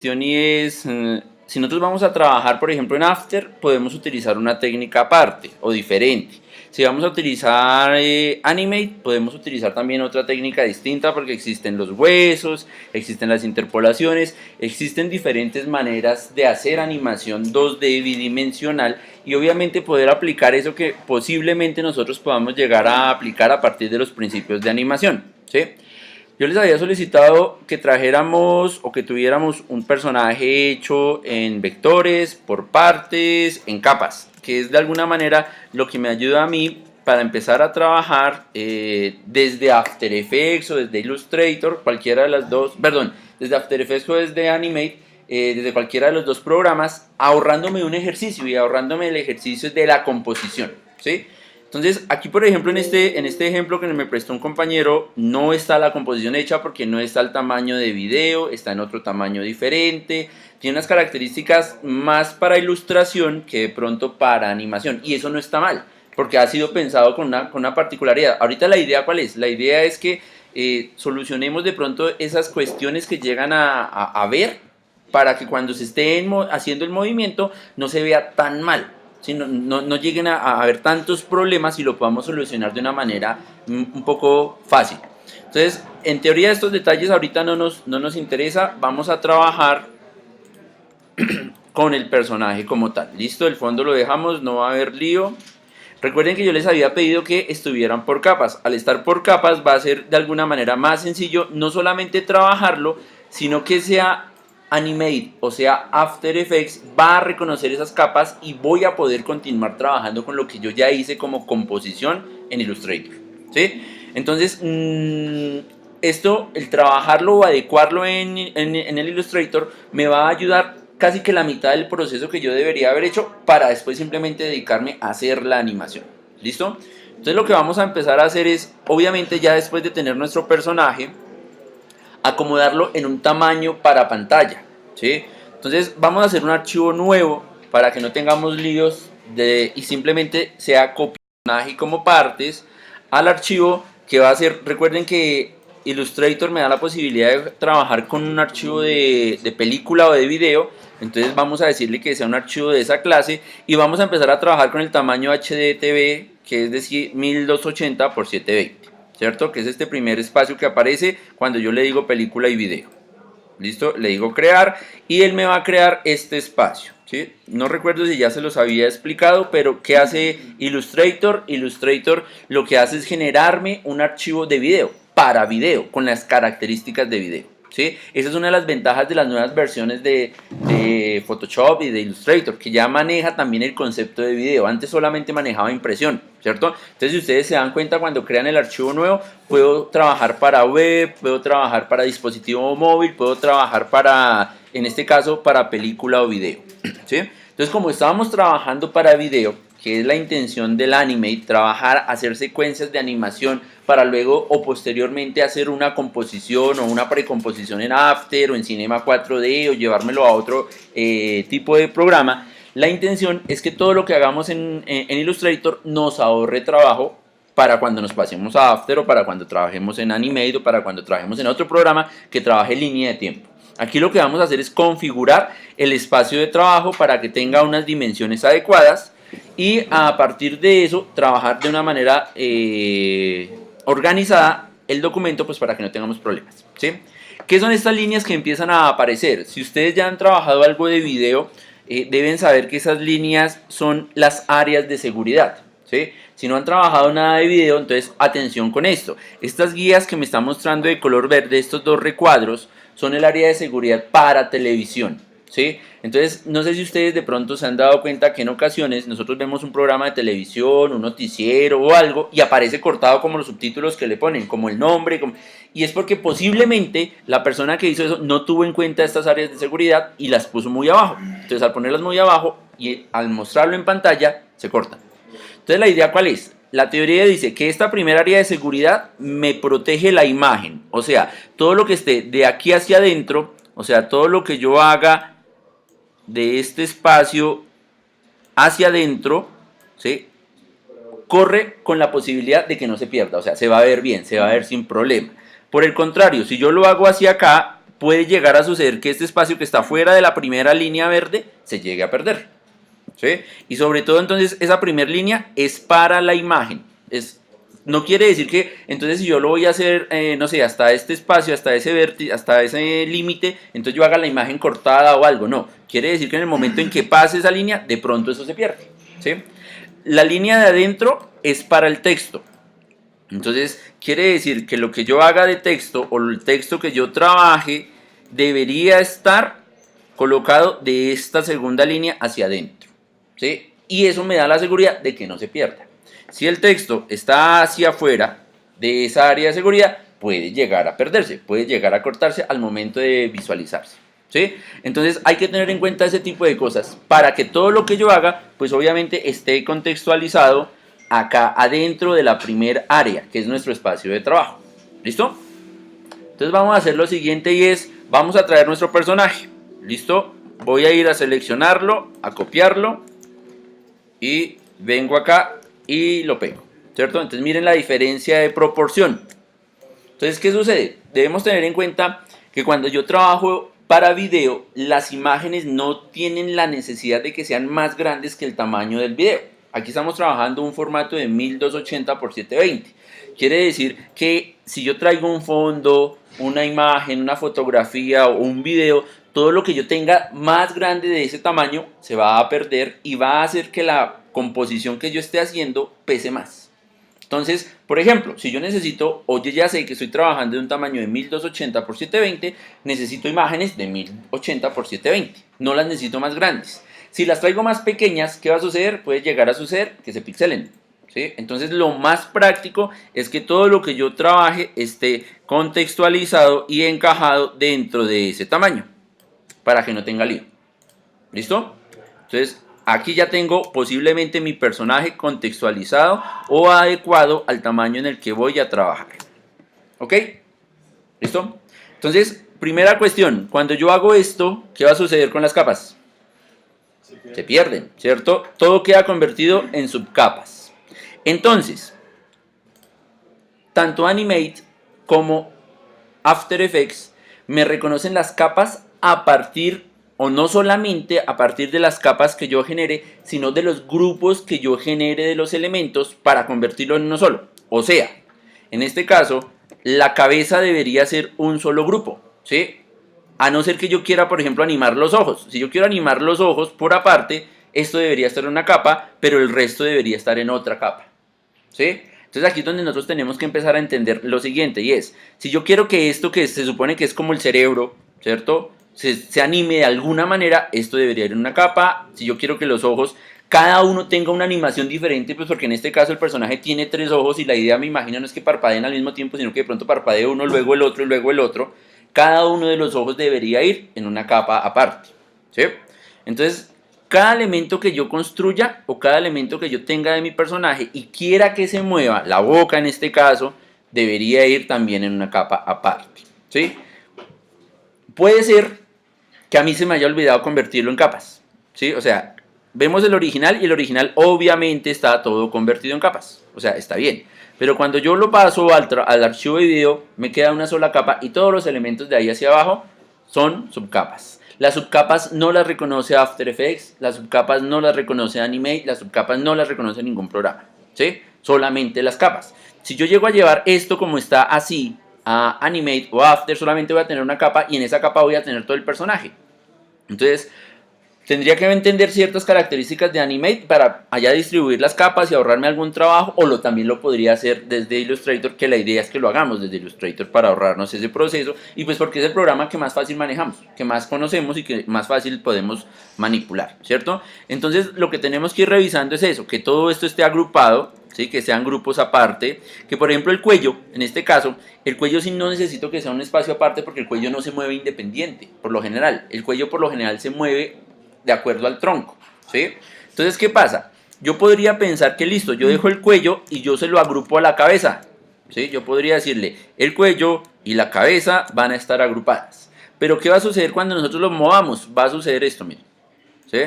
Y es, si nosotros vamos a trabajar, por ejemplo, en After, podemos utilizar una técnica aparte o diferente. Si vamos a utilizar Animate, podemos utilizar también otra técnica distinta porque existen los huesos, existen las interpolaciones, existen diferentes maneras de hacer animación 2D bidimensional y obviamente poder aplicar eso que posiblemente nosotros podamos llegar a aplicar a partir de los principios de animación, ¿sí? Yo les había solicitado que trajéramos o que tuviéramos un personaje hecho en vectores, por partes, en capas, que es de alguna manera lo que me ayuda a mí para empezar a trabajar desde After Effects o desde Illustrator, cualquiera de las dos, perdón, desde After Effects o desde Animate, desde cualquiera de los dos programas, ahorrándome un ejercicio y ahorrándome el ejercicio de la composición, ¿sí? Entonces, aquí por ejemplo, en este ejemplo que me prestó un compañero, no está la composición hecha porque no está el tamaño de video, está en otro tamaño diferente, tiene unas características más para ilustración que de pronto para animación, y eso no está mal, porque ha sido pensado con una particularidad. Ahorita la idea, ¿cuál es? La idea es que solucionemos de pronto esas cuestiones que llegan a ver para que cuando se esté haciendo el movimiento no se vea tan mal. ¿Sí? No lleguen a haber tantos problemas y lo podamos solucionar de una manera un poco fácil. Entonces, en teoría estos detalles ahorita no nos interesa, vamos a trabajar con el personaje como tal. Listo, el fondo lo dejamos, no va a haber lío. Recuerden que yo les había pedido que estuvieran por capas. Al estar por capas va a ser de alguna manera más sencillo no solamente trabajarlo, sino que sea Animate, o sea After Effects, va a reconocer esas capas y voy a poder continuar trabajando con lo que yo ya hice como composición en Illustrator, ¿sí? Entonces, esto, el trabajarlo o adecuarlo en el Illustrator me va a ayudar casi que la mitad del proceso que yo debería haber hecho para después simplemente dedicarme a hacer la animación. ¿Listo? Entonces lo que vamos a empezar a hacer es, obviamente ya después de tener nuestro personaje, acomodarlo en un tamaño para pantalla, ¿sí? Entonces vamos a hacer un archivo nuevo para que no tengamos líos y simplemente sea copiar personaje como partes al archivo que va a ser, recuerden que Illustrator me da la posibilidad de trabajar con un archivo de película o de video, entonces vamos a decirle que sea un archivo de esa clase y vamos a empezar a trabajar con el tamaño HDTV, que es decir 1280 por 720, ¿cierto? Que es este primer espacio que aparece cuando yo le digo película y video. ¿Listo? Le digo crear y él me va a crear este espacio, ¿sí? No recuerdo si ya se los había explicado, pero ¿qué hace Illustrator? Illustrator lo que hace es generarme un archivo de video, para video, con las características de video, ¿sí? Esa es una de las ventajas de las nuevas versiones de Photoshop y de Illustrator, que ya maneja también el concepto de video. Antes solamente manejaba impresión, ¿cierto? Entonces, si ustedes se dan cuenta, cuando crean el archivo nuevo, puedo trabajar para web, puedo trabajar para dispositivo móvil, puedo trabajar para, en este caso, para película o video, ¿sí? Entonces, como estábamos trabajando para video, que es la intención del Animate, trabajar, hacer secuencias de animación para luego o posteriormente hacer una composición o una precomposición en After o en Cinema 4D o llevármelo a otro tipo de programa. La intención es que todo lo que hagamos en Illustrator nos ahorre trabajo para cuando nos pasemos a After o para cuando trabajemos en Animate o para cuando trabajemos en otro programa que trabaje línea de tiempo. Aquí lo que vamos a hacer es configurar el espacio de trabajo para que tenga unas dimensiones adecuadas y a partir de eso trabajar de una manera organizada el documento, pues para que no tengamos problemas, ¿sí? ¿Qué son estas líneas que empiezan a aparecer? Si ustedes ya han trabajado algo de video, deben saber que esas líneas son las áreas de seguridad, ¿sí? Si no han trabajado nada de video, entonces atención con esto. Estas guías que me están mostrando de color verde, estos dos recuadros, son el área de seguridad para televisión, ¿sí? Entonces, no sé si ustedes de pronto se han dado cuenta que en ocasiones nosotros vemos un programa de televisión, un noticiero o algo y aparece cortado como los subtítulos que le ponen, como el nombre, y es porque posiblemente la persona que hizo eso no tuvo en cuenta estas áreas de seguridad y las puso muy abajo. Entonces, al ponerlas muy abajo y al mostrarlo en pantalla, se cortan. Entonces, ¿la idea cuál es? La teoría dice que esta primera área de seguridad me protege la imagen, o sea, todo lo que esté de aquí hacia adentro, o sea, todo lo que yo haga de este espacio hacia adentro, ¿sí? Corre con la posibilidad de que no se pierda, o sea, se va a ver bien, se va a ver sin problema. Por el contrario, si yo lo hago hacia acá, puede llegar a suceder que este espacio que está fuera de la primera línea verde se llegue a perder, ¿sí? Y sobre todo entonces esa primera línea es para la imagen, no quiere decir que entonces si yo lo voy a hacer, no sé, hasta este espacio, hasta ese límite, entonces yo haga la imagen cortada o algo, no, quiere decir que en el momento en que pase esa línea, de pronto eso se pierde, ¿sí? La línea de adentro es para el texto, entonces quiere decir que lo que yo haga de texto o el texto que yo trabaje debería estar colocado de esta segunda línea hacia adentro, ¿sí? Y eso me da la seguridad de que no se pierda. Si el texto está hacia afuera de esa área de seguridad, puede llegar a perderse, puede llegar a cortarse al momento de visualizarse, ¿sí? Entonces hay que tener en cuenta ese tipo de cosas para que todo lo que yo haga, pues obviamente esté contextualizado acá adentro de la primer área, que es nuestro espacio de trabajo. ¿Listo? Entonces vamos a hacer lo siguiente y es, vamos a traer nuestro personaje. ¿Listo? Voy a ir a seleccionarlo, a copiarlo y vengo acá y lo pego, ¿cierto? Entonces miren la diferencia de proporción. Entonces, ¿qué sucede? Debemos tener en cuenta que cuando yo trabajo para video, las imágenes no tienen la necesidad de que sean más grandes que el tamaño del video. Aquí estamos trabajando un formato de 1280 x 720. Quiere decir que si yo traigo un fondo, una imagen, una fotografía o un video, todo lo que yo tenga más grande de ese tamaño se va a perder y va a hacer que la composición que yo esté haciendo pese más. Entonces, por ejemplo, si yo necesito, oye, ya sé que estoy trabajando de un tamaño de 1280 x 720, necesito imágenes de 1080 x 720, no las necesito más grandes. Si las traigo más pequeñas, ¿qué va a suceder? Puede llegar a suceder que se pixelen, ¿sí? Entonces, lo más práctico es que todo lo que yo trabaje esté contextualizado y encajado dentro de ese tamaño, para que no tenga lío. ¿Listo? Entonces, aquí ya tengo posiblemente mi personaje contextualizado o adecuado al tamaño en el que voy a trabajar. ¿Ok? ¿Listo? Entonces, primera cuestión, cuando yo hago esto, ¿qué va a suceder con las capas? Se pierden, ¿cierto? Todo queda convertido en subcapas. Entonces, tanto Animate como After Effects me reconocen las capas a partir, o no solamente a partir de las capas que yo genere, sino de los grupos que yo genere de los elementos para convertirlo en uno solo. O sea, en este caso, la cabeza debería ser un solo grupo, ¿sí? A no ser que yo quiera, por ejemplo, animar los ojos. Si yo quiero animar los ojos por aparte, esto debería estar en una capa, pero el resto debería estar en otra capa, ¿sí? Entonces aquí es donde nosotros tenemos que empezar a entender lo siguiente, y es, si yo quiero que esto que se supone que es como el cerebro, ¿cierto?, se anime de alguna manera, esto debería ir en una capa. Si yo quiero que los ojos, cada uno tenga una animación diferente, pues porque en este caso el personaje tiene 3 ojos y la idea, me imagino, no es que parpadeen al mismo tiempo, sino que de pronto parpadee uno, luego el otro y luego el otro. Cada uno de los ojos debería ir en una capa aparte, ¿sí? Entonces, cada elemento que yo construya o cada elemento que yo tenga de mi personaje y quiera que se mueva, la boca en este caso, debería ir también en una capa aparte, ¿sí? Puede ser que a mí se me haya olvidado convertirlo en capas, ¿sí? O sea, vemos el original y el original obviamente está todo convertido en capas, o sea, está bien. Pero cuando yo lo paso al archivo de video, me queda una sola capa y todos los elementos de ahí hacia abajo son subcapas. Las subcapas no las reconoce After Effects, las subcapas no las reconoce Animate, las subcapas no las reconoce ningún programa, ¿sí? Solamente las capas. Si yo llego a llevar esto como está así a Animate o After, solamente voy a tener una capa y en esa capa voy a tener todo el personaje. Entonces, tendría que entender ciertas características de Animate para allá distribuir las capas y ahorrarme algún trabajo, o también lo podría hacer desde Illustrator, que la idea es que lo hagamos desde Illustrator para ahorrarnos ese proceso, y pues porque es el programa que más fácil manejamos, que más conocemos y que más fácil podemos manipular, ¿cierto? Entonces lo que tenemos que ir revisando es eso, que todo esto esté agrupado, ¿sí? Que sean grupos aparte, que por ejemplo el cuello, en este caso, el cuello sí no necesito que sea un espacio aparte porque el cuello no se mueve independiente, por lo general, el cuello por lo general se mueve de acuerdo al tronco, ¿sí? Entonces, ¿qué pasa? Yo podría pensar que listo, yo dejo el cuello y yo se lo agrupo a la cabeza, ¿sí? Yo podría decirle, el cuello y la cabeza van a estar agrupadas. Pero, ¿qué va a suceder cuando nosotros lo movamos? Va a suceder esto, miren, ¿sí?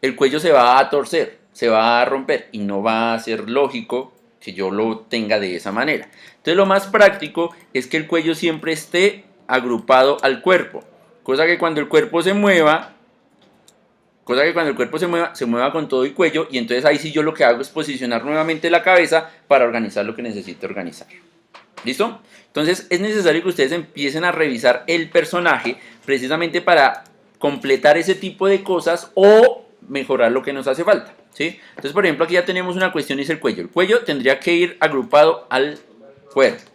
El cuello se va a torcer, se va a romper y no va a ser lógico que yo lo tenga de esa manera. Entonces, lo más práctico es que el cuello siempre esté agrupado al cuerpo. Cosa que cuando el cuerpo se mueva, se mueva con todo y cuello, y entonces ahí sí yo lo que hago es posicionar nuevamente la cabeza para organizar lo que necesito organizar. ¿Listo? Entonces es necesario que ustedes empiecen a revisar el personaje precisamente para completar ese tipo de cosas o mejorar lo que nos hace falta, ¿sí? Entonces, por ejemplo, aquí ya tenemos una cuestión y es el cuello. El cuello tendría que ir agrupado al cuerpo,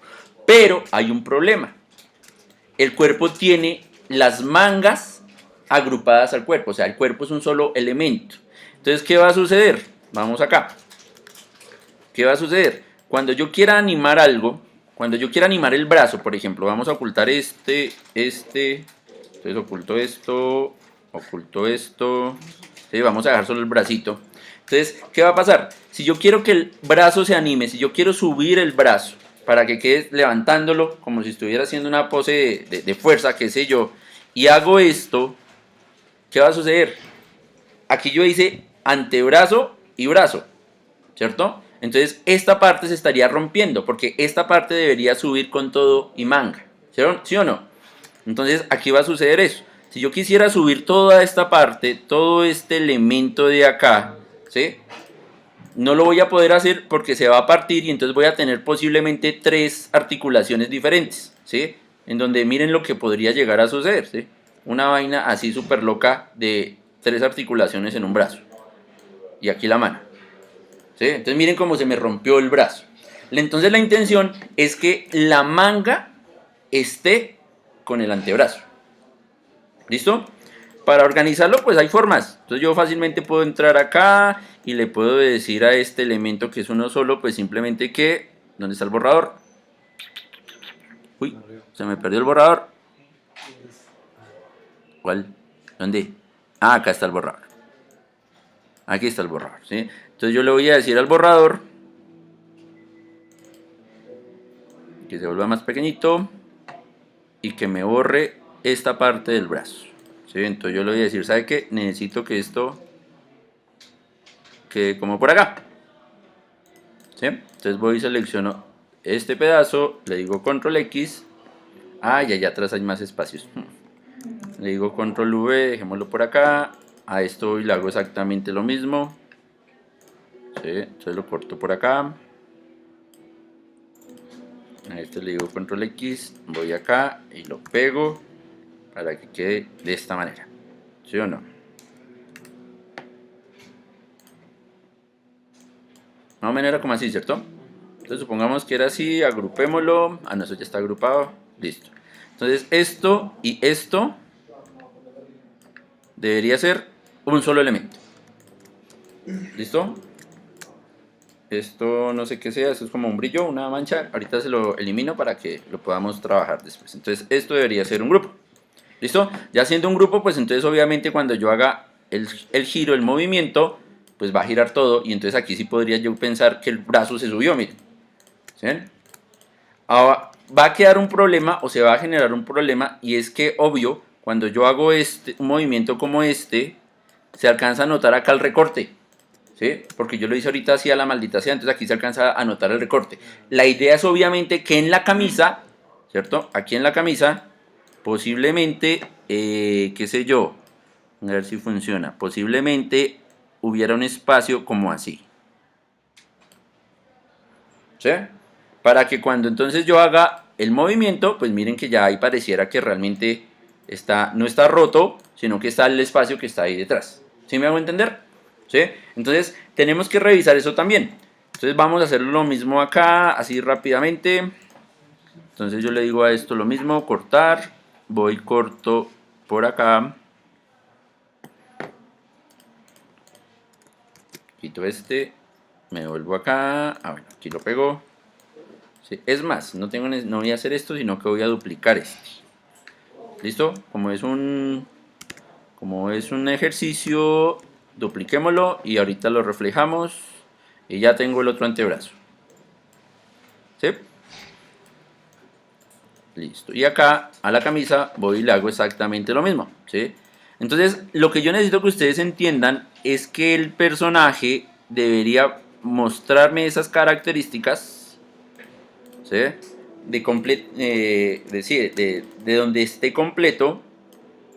pero hay un problema. El cuerpo tiene las mangas agrupadas al cuerpo, o sea, el cuerpo es un solo elemento. Entonces, ¿qué va a suceder? Vamos acá. ¿Qué va a suceder? Cuando yo quiera animar algo, cuando yo quiera animar el brazo, por ejemplo, vamos a ocultar entonces oculto esto, ¿sí? Vamos a dejar solo el bracito. Entonces, ¿qué va a pasar? Si yo quiero que el brazo se anime, si yo quiero subir el brazo para que quede levantándolo como si estuviera haciendo una pose de fuerza, qué sé yo, y hago esto, ¿qué va a suceder? Aquí yo hice antebrazo y brazo, ¿cierto? Entonces esta parte se estaría rompiendo porque esta parte debería subir con todo y manga, ¿sí o no? Entonces aquí va a suceder eso. Si yo quisiera subir toda esta parte, todo este elemento de acá, ¿sí? No lo voy a poder hacer porque se va a partir y entonces voy a tener posiblemente 3 articulaciones diferentes, ¿sí? En donde miren lo que podría llegar a suceder, ¿sí? Una vaina así súper loca de 3 articulaciones en un brazo. Y aquí la mano, ¿sí? Entonces miren cómo se me rompió el brazo. Entonces la intención es que la manga esté con el antebrazo. ¿Listo? Para organizarlo pues hay formas. Entonces yo fácilmente puedo entrar acá y le puedo decir a este elemento que es uno solo, pues simplemente que... ¿Dónde está el borrador? Uy, se me perdió el borrador. ¿Cuál? ¿Dónde? Ah, acá está el borrador. Aquí está el borrador, ¿sí? Entonces yo le voy a decir al borrador que se vuelva más pequeñito y que me borre esta parte del brazo, ¿sí? Entonces yo le voy a decir, ¿sabe qué? Necesito que esto quede como por acá, ¿sí? Entonces voy y selecciono este pedazo, le digo control X, y allá atrás hay más espacios, le digo control V, dejémoslo por acá, a esto y le hago exactamente lo mismo, ¿sí? Entonces lo corto por acá, a este le digo control X, voy acá y lo pego para que quede de esta manera, ¿sí o no? Más o menos era como así, ¿cierto? Entonces supongamos que era así, agrupémoslo, no, eso ya está agrupado, listo. Entonces esto y esto debería ser un solo elemento, ¿listo? Esto no sé qué sea, esto es como un brillo, una mancha, ahorita se lo elimino para que lo podamos trabajar después. Entonces esto debería ser un grupo, ¿listo? Ya siendo un grupo, pues entonces obviamente cuando yo haga el giro, el movimiento, pues va a girar todo y entonces aquí sí podría yo pensar que el brazo se subió, miren, ¿sí? Ahora, va a quedar un problema o se va a generar un problema y es que obvio, cuando yo hago un movimiento como este, se alcanza a notar acá el recorte, ¿sí? Porque yo lo hice ahorita así a la maldita sea, entonces aquí se alcanza a notar el recorte. La idea es obviamente que en la camisa, ¿cierto? Aquí en la camisa, posiblemente, qué sé yo, a ver si funciona, posiblemente hubiera un espacio como así, ¿sí? Para que cuando entonces yo haga el movimiento, pues miren que ya ahí pareciera que realmente no está roto, sino que está el espacio que está ahí detrás. ¿Sí me hago entender? ¿Sí? Entonces tenemos que revisar eso también. Entonces vamos a hacer lo mismo acá, así rápidamente. Entonces yo le digo a esto lo mismo, cortar, voy corto por acá. Quito este, me vuelvo acá, bueno, aquí lo pego. Sí, es más, no voy a hacer esto, sino que voy a duplicar este. ¿Listo? Como es un ejercicio, dupliquémoslo y ahorita lo reflejamos y ya tengo el otro antebrazo. ¿Sí? Listo. Y acá a la camisa voy y le hago exactamente lo mismo. ¿Sí? Entonces, lo que yo necesito que ustedes entiendan es que el personaje debería mostrarme esas características, ¿sí? de donde esté completo,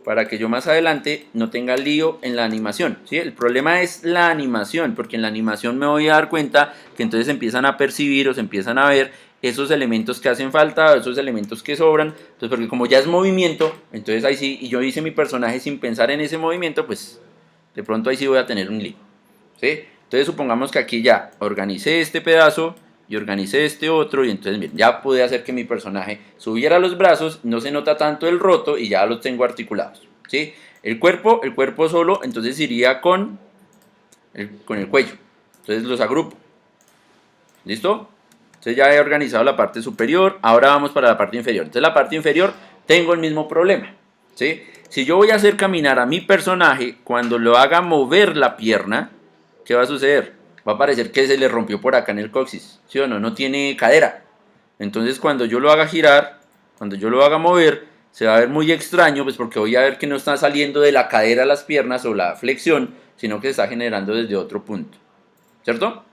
para que yo más adelante no tenga lío en la animación, ¿sí? El problema es la animación, porque en la animación me voy a dar cuenta que entonces empiezan a percibir o se empiezan a ver esos elementos que hacen falta, esos elementos que sobran. Entonces, porque como ya es movimiento, entonces ahí sí, y yo hice mi personaje sin pensar en ese movimiento, pues de pronto ahí sí voy a tener un lío, ¿sí? Entonces supongamos que aquí ya organicé este pedazo y organicé este otro, y entonces miren, ya pude hacer que mi personaje subiera los brazos, no se nota tanto el roto y ya los tengo articulados, ¿sí? El cuerpo solo, entonces iría con el cuello, entonces los agrupo, ¿listo? Entonces ya he organizado la parte superior, ahora vamos para la parte inferior. Entonces la parte inferior tengo el mismo problema, ¿sí? Si yo voy a hacer caminar a mi personaje, cuando lo haga mover la pierna, ¿qué va a suceder? Va a parecer que se le rompió por acá en el coxis, ¿sí o no? No tiene cadera. Entonces cuando yo lo haga girar, cuando yo lo haga mover, se va a ver muy extraño, pues porque voy a ver que no está saliendo de la cadera a las piernas o la flexión, sino que se está generando desde otro punto, ¿cierto?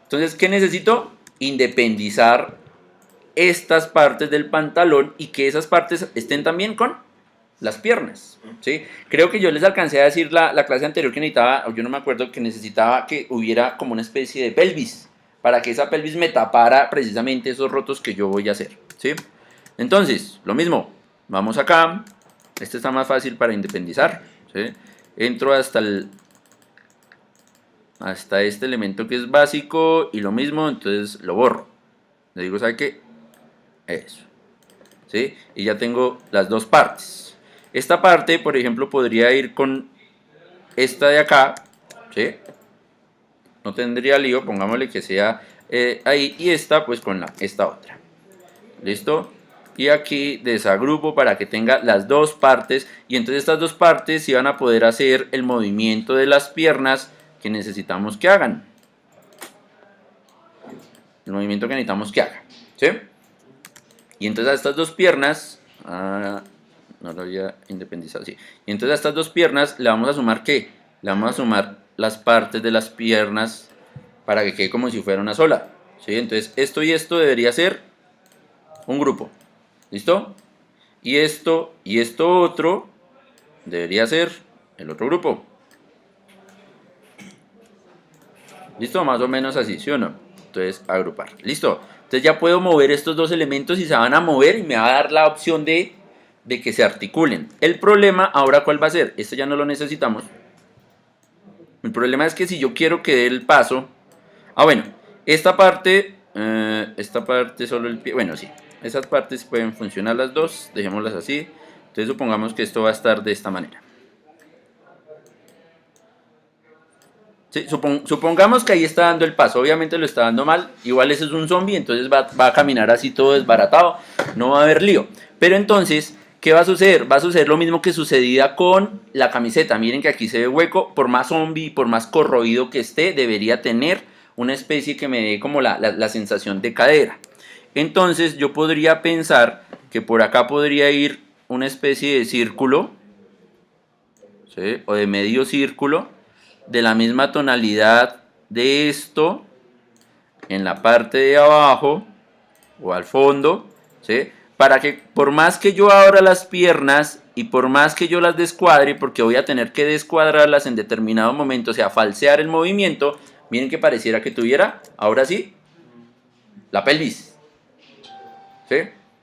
Entonces, ¿qué necesito? Independizar estas partes del pantalón y que esas partes estén también con las piernas, ¿sí? Creo que yo les alcancé a decir la clase anterior que necesitaba, o yo no me acuerdo, que necesitaba que hubiera como una especie de pelvis, para que esa pelvis me tapara precisamente esos rotos que yo voy a hacer, ¿sí? Entonces, lo mismo, vamos acá, este está más fácil para independizar, ¿sí? Entro hasta este elemento que es básico y lo mismo, entonces lo borro. Le digo, ¿sabe qué? Eso, ¿sí? Y ya tengo las dos partes. Esta parte, por ejemplo, podría ir con esta de acá, ¿sí? No tendría lío, pongámosle que sea ahí, y esta pues con esta otra. ¿Listo? Y aquí desagrupo para que tenga las dos partes, y entonces estas dos partes sí van a poder hacer el movimiento de las piernas que necesitamos que hagan. El movimiento que necesitamos que hagan, ¿sí? Y entonces a estas dos piernas... no lo había independizado, sí. Y entonces a estas dos piernas le vamos a sumar ¿qué? Le vamos a sumar las partes de las piernas para que quede como si fuera una sola, ¿sí? Entonces esto y esto debería ser un grupo, ¿listo? Y esto otro debería ser el otro grupo. ¿Listo? Más o menos así, ¿sí o no? Entonces agrupar, ¿listo? Entonces ya puedo mover estos dos elementos y se van a mover y me va a dar la opción de que se articulen. El problema ahora ¿cuál va a ser? Esto ya no lo necesitamos. El problema es que si yo quiero que dé el paso... bueno, esta parte solo el pie... Bueno, sí, esas partes pueden funcionar las dos, dejémoslas así. Entonces supongamos que esto va a estar de esta manera. Sí, supongamos que ahí está dando el paso, obviamente lo está dando mal, igual ese es un zombie, entonces va a caminar así todo desbaratado, no va a haber lío. Pero entonces, ¿qué va a suceder? Va a suceder lo mismo que sucedía con la camiseta. Miren que aquí se ve hueco, por más zombie, por más corroído que esté, debería tener una especie que me dé como la sensación de cadera. Entonces yo podría pensar que por acá podría ir una especie de círculo, ¿sí? O de medio círculo, de la misma tonalidad de esto en la parte de abajo o al fondo, ¿sí? Para que por más que yo abra las piernas y por más que yo las descuadre, porque voy a tener que descuadrarlas en determinado momento, o sea, falsear el movimiento, miren que pareciera que tuviera, ahora sí, la pelvis, ¿sí?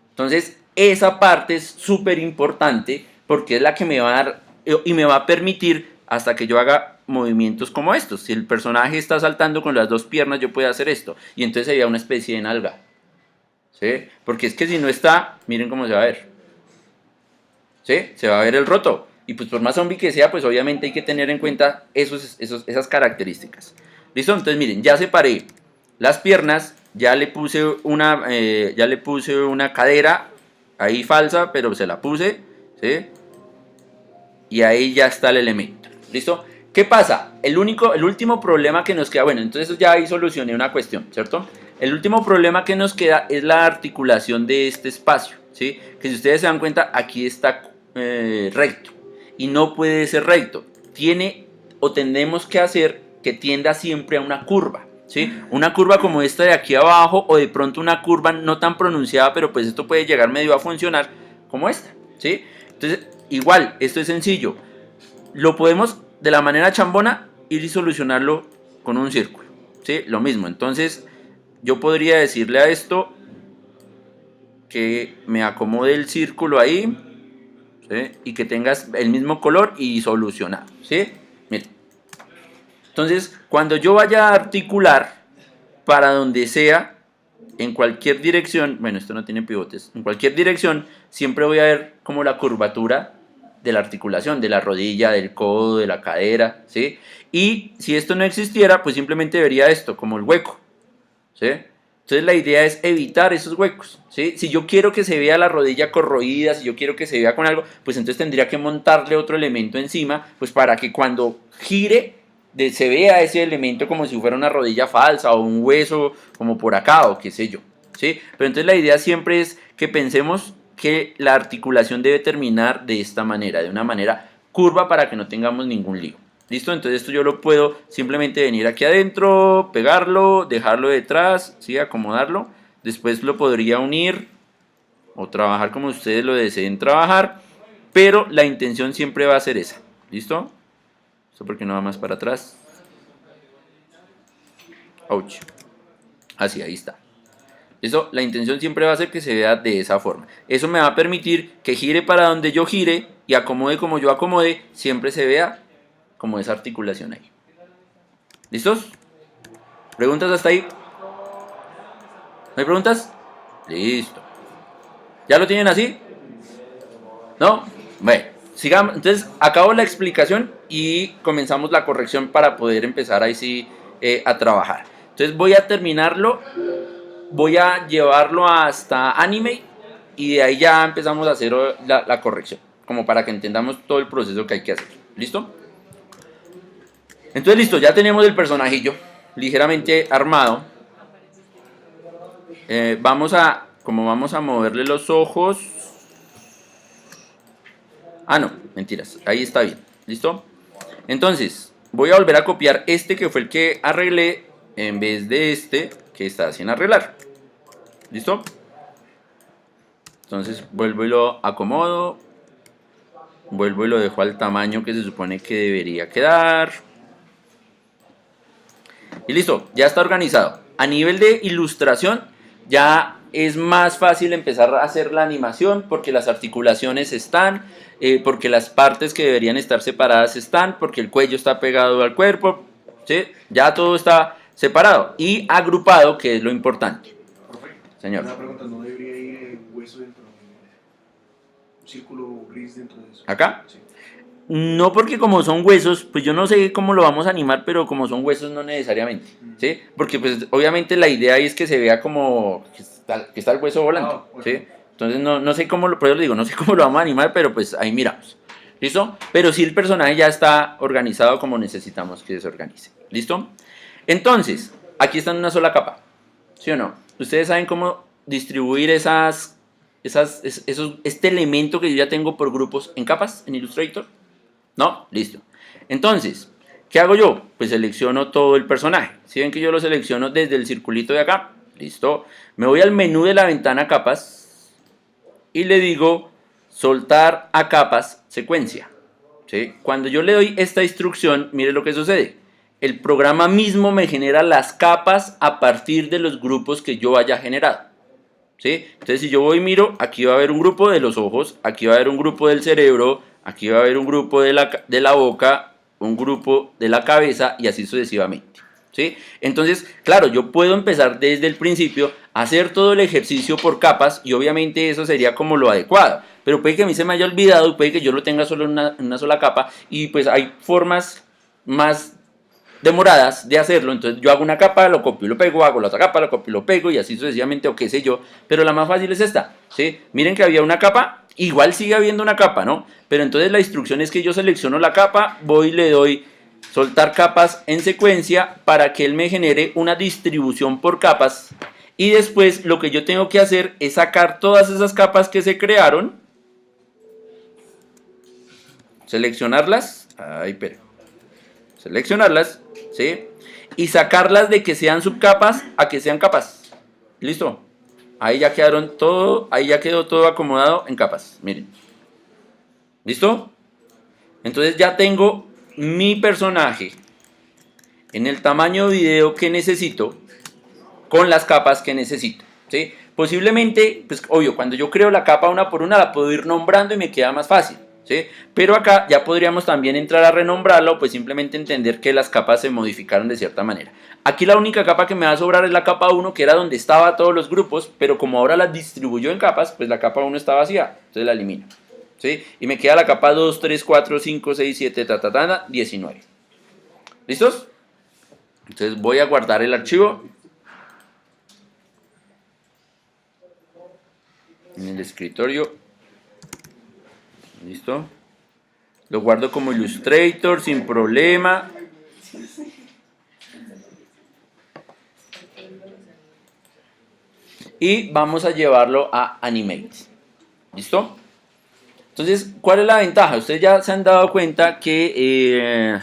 Entonces, esa parte es súper importante porque es la que me va a dar y me va a permitir hasta que yo haga movimientos como estos. Si el personaje está saltando con las dos piernas, yo puedo hacer esto. Y entonces sería una especie de nalga, ¿sí? Porque es que si no está, miren cómo se va a ver, ¿sí? Se va a ver el roto. Y pues por más zombie que sea, pues obviamente hay que tener en cuenta esas características. ¿Listo? Entonces miren, ya separé las piernas, ya le puse una cadera ahí falsa, pero se la puse, ¿sí? Y ahí ya está el elemento. ¿Listo? ¿Qué pasa? El último problema que nos queda, bueno, entonces ya ahí solucioné una cuestión, ¿cierto? El último problema que nos queda es la articulación de este espacio, ¿sí? Que si ustedes se dan cuenta, aquí está recto y no puede ser recto. Tiene o tenemos que hacer que tienda siempre a una curva, ¿sí? Una curva como esta de aquí abajo, o de pronto una curva no tan pronunciada, pero pues esto puede llegar medio a funcionar como esta, ¿sí? Entonces, igual, esto es sencillo. Lo podemos de la manera chambona ir y solucionarlo con un círculo, ¿sí? Lo mismo. Entonces, yo podría decirle a esto que me acomode el círculo ahí, ¿sí? Y que tengas el mismo color y solucionar, ¿sí? Miren. Entonces, cuando yo vaya a articular para donde sea, en cualquier dirección, bueno, esto no tiene pivotes, en cualquier dirección siempre voy a ver como la curvatura de la articulación, de la rodilla, del codo, de la cadera, ¿sí? Y si esto no existiera, pues simplemente vería esto como el hueco, ¿sí? Entonces la idea es evitar esos huecos, ¿sí? Si yo quiero que se vea la rodilla corroída, si yo quiero que se vea con algo, pues entonces tendría que montarle otro elemento encima, pues para que cuando gire se vea ese elemento como si fuera una rodilla falsa o un hueso como por acá o qué sé yo, ¿sí? Pero entonces la idea siempre es que pensemos que la articulación debe terminar de esta manera, de una manera curva para que no tengamos ningún lío. ¿Listo? Entonces esto yo lo puedo simplemente venir aquí adentro, pegarlo, dejarlo detrás, ¿sí? Acomodarlo. Después lo podría unir o trabajar como ustedes lo deseen trabajar, pero la intención siempre va a ser esa. ¿Listo? Esto porque no va más para atrás. Ouch. Así, ahí está. Eso, la intención siempre va a ser que se vea de esa forma. Eso me va a permitir que gire para donde yo gire y acomode como yo acomode, siempre se vea como esa articulación ahí. ¿Listos? ¿Preguntas hasta ahí? ¿No hay preguntas? Listo. ¿Ya lo tienen así? ¿No? Bueno, sigamos. Entonces, acabo la explicación y comenzamos la corrección para poder empezar ahí sí a trabajar. Entonces voy a terminarlo, voy a llevarlo hasta Animate y de ahí ya empezamos a hacer la corrección, como para que entendamos todo el proceso que hay que hacer. ¿Listo? Entonces listo, ya tenemos el personajillo ligeramente armado. Como vamos a moverle los ojos. Ah, no, mentiras, ahí está bien, ¿listo? Entonces, voy a volver a copiar este que fue el que arreglé en vez de este que está sin arreglar. ¿Listo? Entonces vuelvo y lo acomodo. Vuelvo y lo dejo al tamaño que se supone que debería quedar. Y listo, ya está organizado. A nivel de ilustración, ya es más fácil empezar a hacer la animación porque las articulaciones están, porque las partes que deberían estar separadas están, porque el cuello está pegado al cuerpo, ¿sí? Ya todo está separado y agrupado, que es lo importante. Señor. Una pregunta, ¿no debería ir hueso dentro de un círculo gris dentro de eso? ¿Acá? Sí. No, porque como son huesos, pues yo no sé cómo lo vamos a animar, pero como son huesos no necesariamente, ¿sí? Porque pues obviamente la idea ahí es que se vea como que está el hueso volando, ¿sí? Entonces no sé cómo por eso le digo, no sé cómo lo vamos a animar, pero pues ahí miramos, ¿listo? Pero sí el personaje ya está organizado como necesitamos que se organice, ¿listo? Entonces, aquí está en una sola capa, ¿sí o no? Ustedes saben cómo distribuir este elemento que yo ya tengo por grupos en capas en Illustrator. ¿No? Listo. Entonces, ¿qué hago yo? Pues selecciono todo el personaje. Si ven que yo lo selecciono desde el circulito de acá, listo. Me voy al menú de la ventana capas y le digo soltar a capas secuencia. ¿Sí? Cuando yo le doy esta instrucción, mire lo que sucede. El programa mismo me genera las capas a partir de los grupos que yo haya generado. ¿Sí? Entonces, si yo voy y miro, aquí va a haber un grupo de los ojos, aquí va a haber un grupo del cerebro, aquí va a haber un grupo de la boca, un grupo de la cabeza y así sucesivamente. ¿Sí? Entonces, claro, yo puedo empezar desde el principio a hacer todo el ejercicio por capas y obviamente eso sería como lo adecuado. Pero puede que a mí se me haya olvidado y puede que yo lo tenga solo en una sola capa y pues hay formas más demoradas de hacerlo, entonces yo hago una capa, lo copio y lo pego, hago la otra capa, lo copio y lo pego y así sucesivamente o qué sé yo, pero la más fácil es esta, ¿sí? Miren que había una capa, igual sigue habiendo una capa, ¿no? Pero entonces la instrucción es que yo selecciono la capa, voy y le doy soltar capas en secuencia para que él me genere una distribución por capas y después lo que yo tengo que hacer es sacar todas esas capas que se crearon, seleccionarlas, seleccionarlas, ¿sí? y sacarlas de que sean subcapas a que sean capas. ¿Listo? Ahí ya quedaron todo, ahí ya quedó todo acomodado en capas. Miren. ¿Listo? Entonces ya tengo mi personaje en el tamaño video que necesito con las capas que necesito. ¿Sí? Posiblemente, pues obvio, cuando yo creo la capa una por una la puedo ir nombrando y me queda más fácil. ¿Sí? Pero acá ya podríamos también entrar a renombrarla o pues simplemente entender que las capas se modificaron de cierta manera. Aquí la única capa que me va a sobrar es la capa 1, que era donde estaba todos los grupos, pero como ahora las distribuyó en capas, pues la capa 1 está vacía, entonces la elimino. ¿Sí? Y me queda la capa 2, 3, 4, 5, 6, 7, 19. ¿Listos? Entonces voy a guardar el archivo en el escritorio. ¿Listo? Lo guardo como Illustrator sin problema. Y vamos a llevarlo a Animate. ¿Listo? Entonces, ¿cuál es la ventaja? Ustedes ya se han dado cuenta que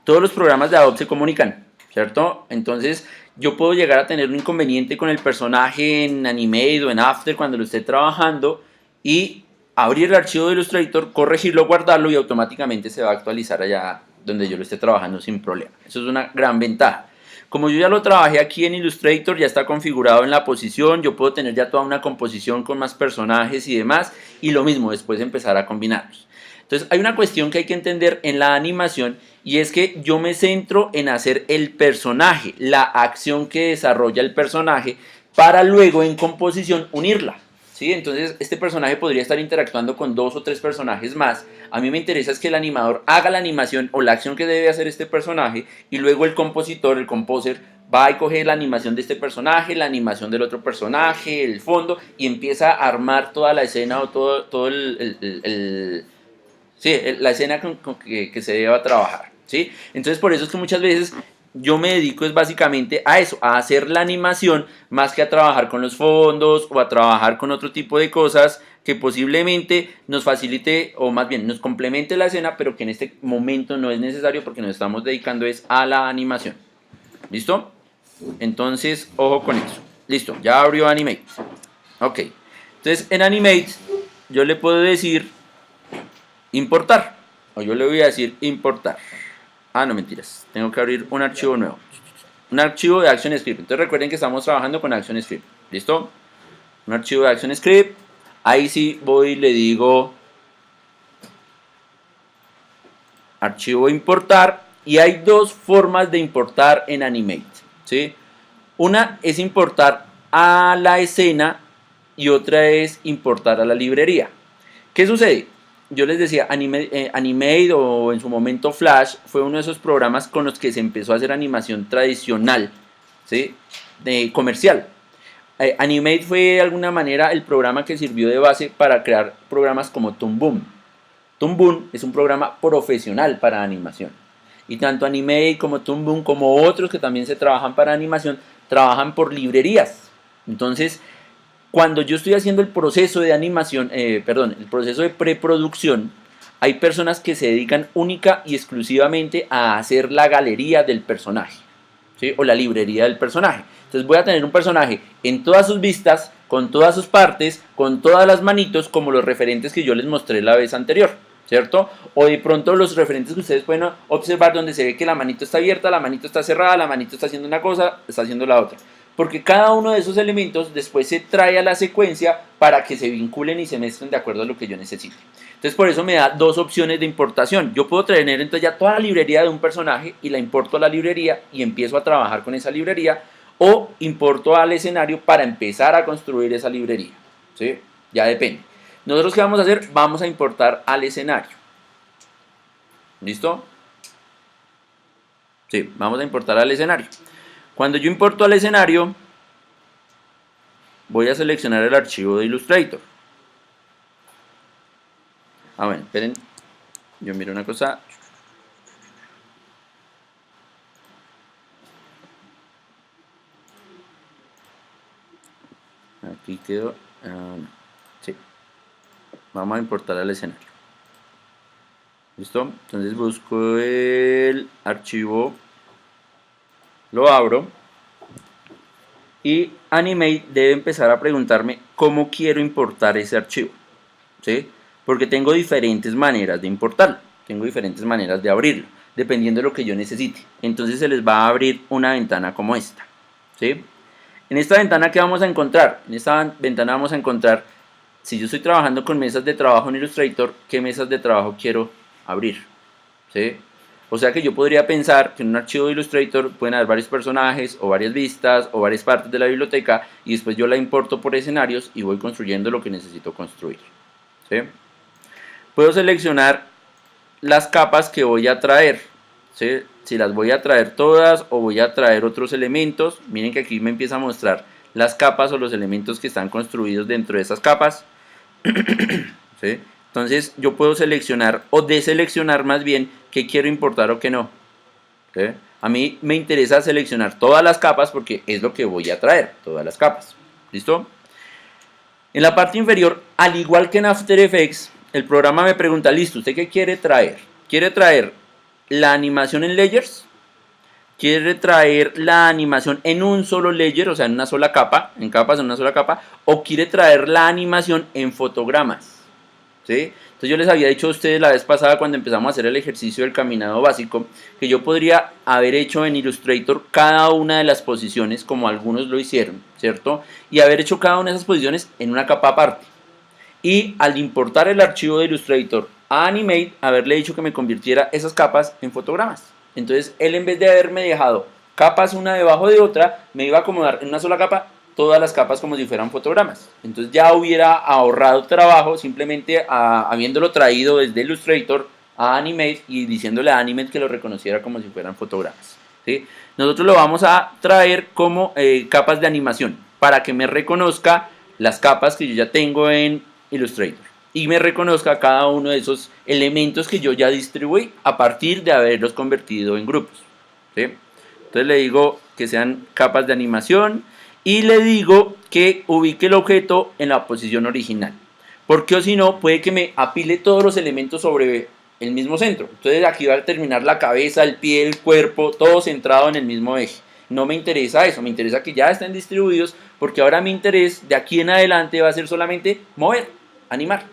todos los programas de Adobe se comunican, ¿cierto? Entonces, yo puedo llegar a tener un inconveniente con el personaje en Animate o en After cuando lo esté trabajando y abrir el archivo de Illustrator, corregirlo, guardarlo y automáticamente se va a actualizar allá donde yo lo esté trabajando sin problema. Eso es una gran ventaja. Como yo ya lo trabajé aquí en Illustrator, ya está configurado en la posición, yo puedo tener ya toda una composición con más personajes y demás, y lo mismo después empezar a combinarlos. Entonces hay una cuestión que hay que entender en la animación y es que yo me centro en hacer el personaje, la acción que desarrolla el personaje, para luego en composición unirla. ¿Sí? Entonces este personaje podría estar interactuando con 2 o 3 personajes más. A mí me interesa es que el animador haga la animación o la acción que debe hacer este personaje y luego el compositor, el composer, va y coge la animación de este personaje, la animación del otro personaje, el fondo y empieza a armar toda la escena o todo la escena que se deba trabajar. ¿Sí? Entonces por eso es que muchas veces yo me dedico es básicamente a eso, a hacer la animación más que a trabajar con los fondos o a trabajar con otro tipo de cosas que posiblemente nos facilite o más bien nos complemente la escena, pero que en este momento no es necesario porque nos estamos dedicando es a la animación. ¿Listo? Entonces, ojo con eso. Listo, ya abrió Animate. Ok. Entonces en Animate yo le puedo decir importar o yo le voy a decir importar. Ah, no, mentiras. Tengo que abrir un archivo nuevo. Un archivo de ActionScript. Entonces recuerden que estamos trabajando con ActionScript. ¿Listo? Un archivo de ActionScript. Ahí sí voy y le digo archivo importar. Y hay 2 formas de importar en Animate. ¿Sí? Una es importar a la escena y otra es importar a la librería. ¿Qué sucede? Yo les decía, Animate o en su momento Flash fue uno de esos programas con los que se empezó a hacer animación tradicional, ¿sí? Comercial. Animate fue de alguna manera el programa que sirvió de base para crear programas como Toon Boom. Toon Boom es un programa profesional para animación. Y tanto Animate como Toon Boom como otros que también se trabajan para animación, trabajan por librerías. Entonces, cuando yo estoy haciendo el proceso de animación, el proceso de preproducción, hay personas que se dedican única y exclusivamente a hacer la galería del personaje, ¿sí? O la librería del personaje. Entonces voy a tener un personaje en todas sus vistas, con todas sus partes, con todas las manitos, como los referentes que yo les mostré la vez anterior, ¿cierto? O de pronto los referentes que ustedes pueden observar donde se ve que la manito está abierta, la manito está cerrada, la manito está haciendo una cosa, está haciendo la otra. Porque cada uno de esos elementos después se trae a la secuencia para que se vinculen y se mezclen de acuerdo a lo que yo necesite. Entonces por eso me da 2 opciones de importación. Yo puedo tener entonces ya toda la librería de un personaje y la importo a la librería y empiezo a trabajar con esa librería, o importo al escenario para empezar a construir esa librería. ¿Sí? Ya depende. Nosotros ¿qué vamos a hacer? Vamos a importar al escenario. ¿Listo? Sí, vamos a importar al escenario. Cuando yo importo al escenario, voy a seleccionar el archivo de Illustrator. Ah, bueno, esperen. Yo miro una cosa. Aquí quedó. Sí. Vamos a importar al escenario. ¿Listo? Entonces busco el archivo Lo abro y Animate debe empezar a preguntarme cómo quiero importar ese archivo, ¿sí? Porque tengo diferentes maneras de importarlo, tengo diferentes maneras de abrirlo, dependiendo de lo que yo necesite. Entonces se les va a abrir una ventana como esta, ¿sí? En esta ventana, ¿qué vamos a encontrar? En esta ventana vamos a encontrar, si yo estoy trabajando con mesas de trabajo en Illustrator, ¿qué mesas de trabajo quiero abrir? ¿Sí? O sea que yo podría pensar que en un archivo de Illustrator pueden haber varios personajes o varias vistas o varias partes de la biblioteca y después yo la importo por escenarios y voy construyendo lo que necesito construir, ¿sí? Puedo seleccionar las capas que voy a traer, ¿sí? Si las voy a traer todas o voy a traer otros elementos. Miren que aquí me empieza a mostrar las capas o los elementos que están construidos dentro de esas capas, ¿sí? Entonces yo puedo seleccionar o deseleccionar más bien qué quiero importar o qué no, ¿sí? A mí me interesa seleccionar todas las capas porque es lo que voy a traer, todas las capas. ¿Listo? En la parte inferior, al igual que en After Effects, el programa me pregunta, listo, ¿usted qué quiere traer? ¿Quiere traer la animación en layers? ¿Quiere traer la animación en un solo layer, o sea, en una sola capa, en capas en una sola capa? ¿O quiere traer la animación en fotogramas? ¿Sí? Entonces yo les había dicho a ustedes la vez pasada cuando empezamos a hacer el ejercicio del caminado básico que yo podría haber hecho en Illustrator cada una de las posiciones como algunos lo hicieron, ¿cierto? Y haber hecho cada una de esas posiciones en una capa aparte. Y al importar el archivo de Illustrator a Animate, haberle dicho que me convirtiera esas capas en fotogramas. Entonces él, en vez de haberme dejado capas una debajo de otra, me iba a acomodar en una sola capa todas las capas como si fueran fotogramas. Entonces ya hubiera ahorrado trabajo simplemente habiéndolo traído desde Illustrator a Animate y diciéndole a Animate que lo reconociera como si fueran fotogramas, ¿sí? Nosotros lo vamos a traer como capas de animación para que me reconozca las capas que yo ya tengo en Illustrator y me reconozca cada uno de esos elementos que yo ya distribuí a partir de haberlos convertido en grupos, ¿sí? Entonces le digo que sean capas de animación y le digo que ubique el objeto en la posición original, porque o si no puede que me apile todos los elementos sobre el mismo centro. Entonces aquí va a terminar la cabeza, el pie, el cuerpo, todo centrado en el mismo eje. No me interesa eso, me interesa que ya estén distribuidos, porque ahora mi interés de aquí en adelante va a ser solamente mover, animar,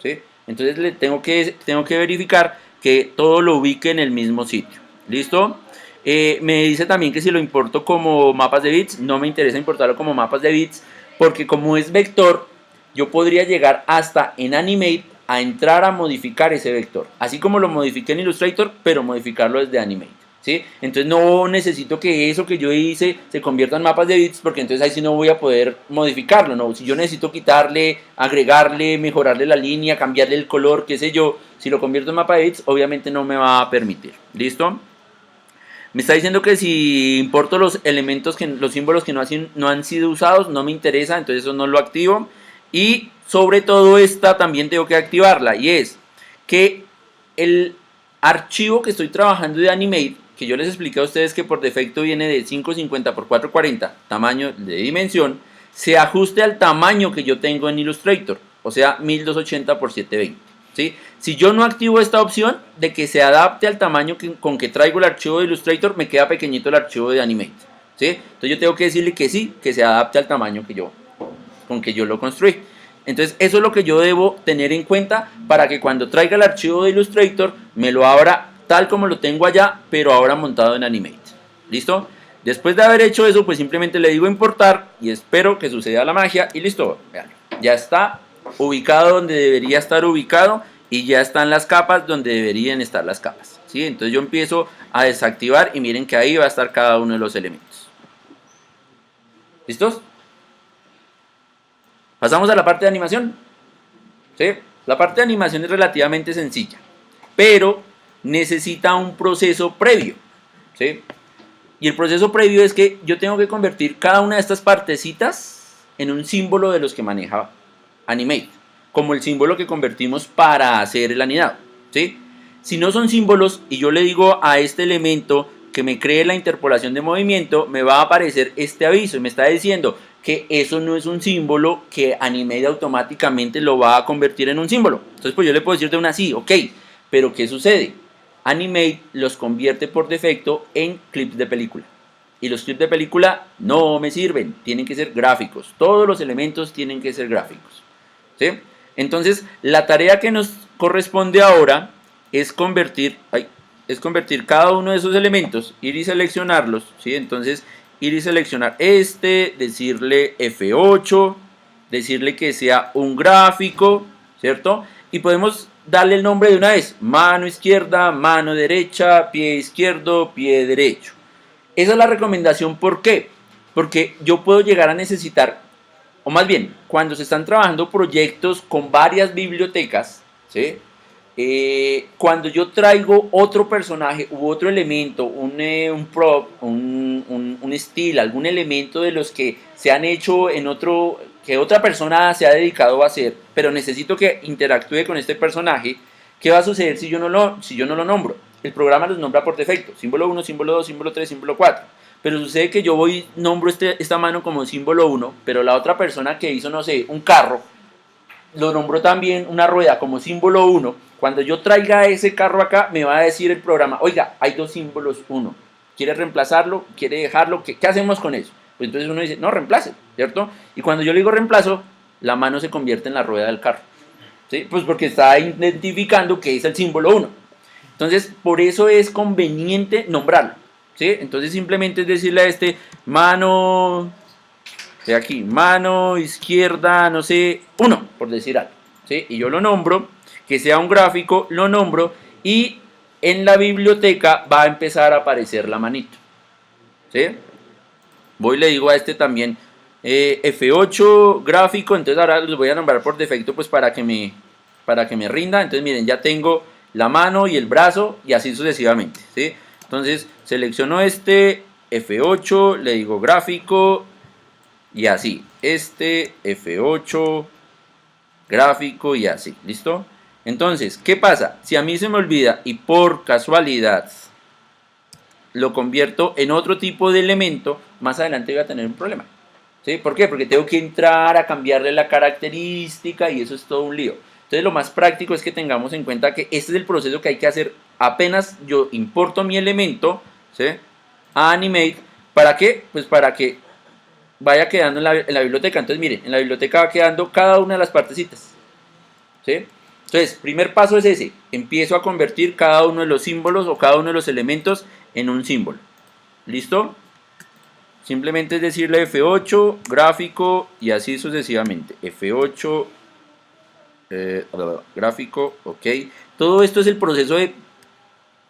¿sí? Entonces tengo que verificar que todo lo ubique en el mismo sitio. ¿Listo? Me dice también que si lo importo como mapas de bits, no me interesa importarlo como mapas de bits, porque como es vector, yo podría llegar hasta en Animate a entrar a modificar ese vector, así como lo modifiqué en Illustrator, pero modificarlo desde Animate, ¿sí? Entonces no necesito que eso que yo hice se convierta en mapas de bits, porque entonces ahí sí no voy a poder modificarlo, ¿no? Si yo necesito quitarle, agregarle, mejorarle la línea, cambiarle el color, qué sé yo, si lo convierto en mapa de bits, obviamente no me va a permitir. ¿Listo? Me está diciendo que si importo los elementos, los símbolos que no han sido usados, no me interesa, entonces eso no lo activo. Y sobre todo esta también tengo que activarla, y es que el archivo que estoy trabajando de Animate, que yo les expliqué a ustedes que por defecto viene de 550 por 440, tamaño de dimensión, se ajuste al tamaño que yo tengo en Illustrator, o sea 1280 por 720. ¿Sí? Si yo no activo esta opción de que se adapte al tamaño con que traigo el archivo de Illustrator, me queda pequeñito el archivo de Animate, ¿sí? Entonces yo tengo que decirle que sí, que se adapte al tamaño con que yo lo construí. Entonces eso es lo que yo debo tener en cuenta para que cuando traiga el archivo de Illustrator me lo abra tal como lo tengo allá, pero ahora montado en Animate. ¿Listo? Después de haber hecho eso, pues simplemente le digo importar y espero que suceda la magia y listo. Vean, ya está ubicado donde debería estar ubicado y ya están las capas donde deberían estar las capas, ¿sí? Entonces yo empiezo a desactivar y miren que ahí va a estar cada uno de los elementos. ¿Listos? Pasamos a la parte de animación, ¿sí? La parte de animación es relativamente sencilla, pero necesita un proceso previo, ¿sí? Y el proceso previo es que yo tengo que convertir cada una de estas partecitas en un símbolo de los que maneja Animate, como el símbolo que convertimos para hacer el anidado, ¿sí? Si no son símbolos y yo le digo a este elemento que me cree la interpolación de movimiento, me va a aparecer este aviso y me está diciendo que eso no es un símbolo, que Animate automáticamente lo va a convertir en un símbolo. Entonces pues yo le puedo decir de una sí, ok, pero ¿qué sucede? Animate los convierte por defecto en clips de película, Y los clips de película no me sirven, tienen que ser gráficos. Todos los elementos tienen que ser gráficos. ¿Sí? Entonces, la tarea que nos corresponde ahora es convertir cada uno de esos elementos, ir y seleccionarlos. ¿Sí? Entonces, ir y seleccionar decirle F8, decirle que sea un gráfico, ¿cierto? Y podemos darle el nombre de una vez: mano izquierda, mano derecha, pie izquierdo, pie derecho. Esa es la recomendación. ¿Por qué? Porque yo puedo llegar a necesitar, o más bien, cuando se están trabajando proyectos con varias bibliotecas, ¿sí? Cuando yo traigo otro personaje u otro elemento, un prop, un estilo, algún elemento de los que se han hecho en otro, que otra persona se ha dedicado a hacer, pero necesito que interactúe con este personaje, ¿qué va a suceder si yo no lo nombro? El programa los nombra por defecto: símbolo 1, símbolo 2, símbolo 3, símbolo 4. Pero sucede que yo nombro esta mano como símbolo 1, pero la otra persona que hizo, no sé, un carro, lo nombró también una rueda como símbolo 1. Cuando yo traiga ese carro acá, me va a decir el programa: oiga, hay dos símbolos 1. ¿Quiere reemplazarlo? ¿Quiere dejarlo? ¿Qué hacemos con eso? Pues entonces uno dice: no, reemplace, ¿cierto? Y cuando yo le digo reemplazo, la mano se convierte en la rueda del carro. ¿Sí? Pues porque está identificando que es el símbolo 1. Entonces, por eso es conveniente nombrarlo. ¿Sí? Entonces, simplemente es decirle a mano, de aquí, mano izquierda, no sé, 1, por decir algo. ¿Sí? Y yo lo nombro, que sea un gráfico, lo nombro, y en la biblioteca va a empezar a aparecer la manito. ¿Sí? Voy y le digo a también F8 gráfico. Entonces ahora los voy a nombrar por defecto, pues para que me rinda. Entonces miren, ya tengo la mano y el brazo, y así sucesivamente. ¿Sí? Entonces selecciono F8, le digo gráfico, y así, F8 gráfico, y así, ¿listo? Entonces, ¿qué pasa? Si a mí se me olvida y por casualidad lo convierto en otro tipo de elemento, más adelante voy a tener un problema. ¿Sí? ¿Por qué? Porque tengo que entrar a cambiarle la característica, y eso es todo un lío. Entonces, lo más práctico es que tengamos en cuenta que este es el proceso que hay que hacer apenas yo importo mi elemento, ¿sí?, a Animate. ¿Para qué? Pues para que vaya quedando en la biblioteca. Entonces, miren, en la biblioteca va quedando cada una de las partecitas. ¿Sí? Entonces, primer paso es ese: empiezo a convertir cada uno de los símbolos o cada uno de los elementos en un símbolo. ¿Listo? Simplemente es decirle F8, gráfico, y así sucesivamente. F8, gráfico, ok. Todo esto es el proceso de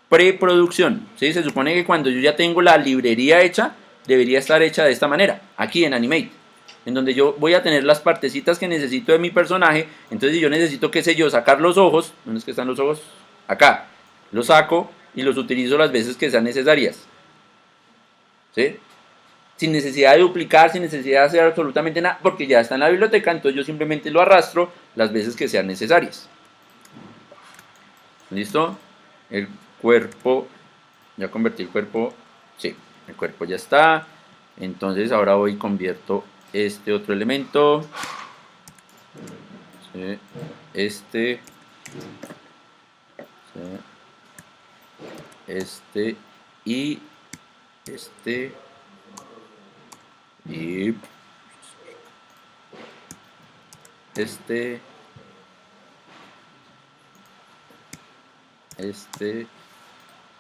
preproducción. ¿Sí? Se supone que cuando yo ya tengo la librería hecha, debería estar hecha de esta manera, aquí en Animate, en donde yo voy a tener las partecitas que necesito de mi personaje. Entonces, si yo necesito, qué sé yo, sacar los ojos, ¿dónde es que están los ojos? Acá. Los saco y los utilizo las veces que sean necesarias. ¿Sí? Sin necesidad de duplicar, sin necesidad de hacer absolutamente nada, porque ya está en la biblioteca. Entonces yo simplemente lo arrastro las veces que sean necesarias. ¿Listo? El cuerpo, ya convertí el cuerpo, sí, el cuerpo ya está. Entonces ahora voy y convierto otro elemento, ¿sí?, sí, y y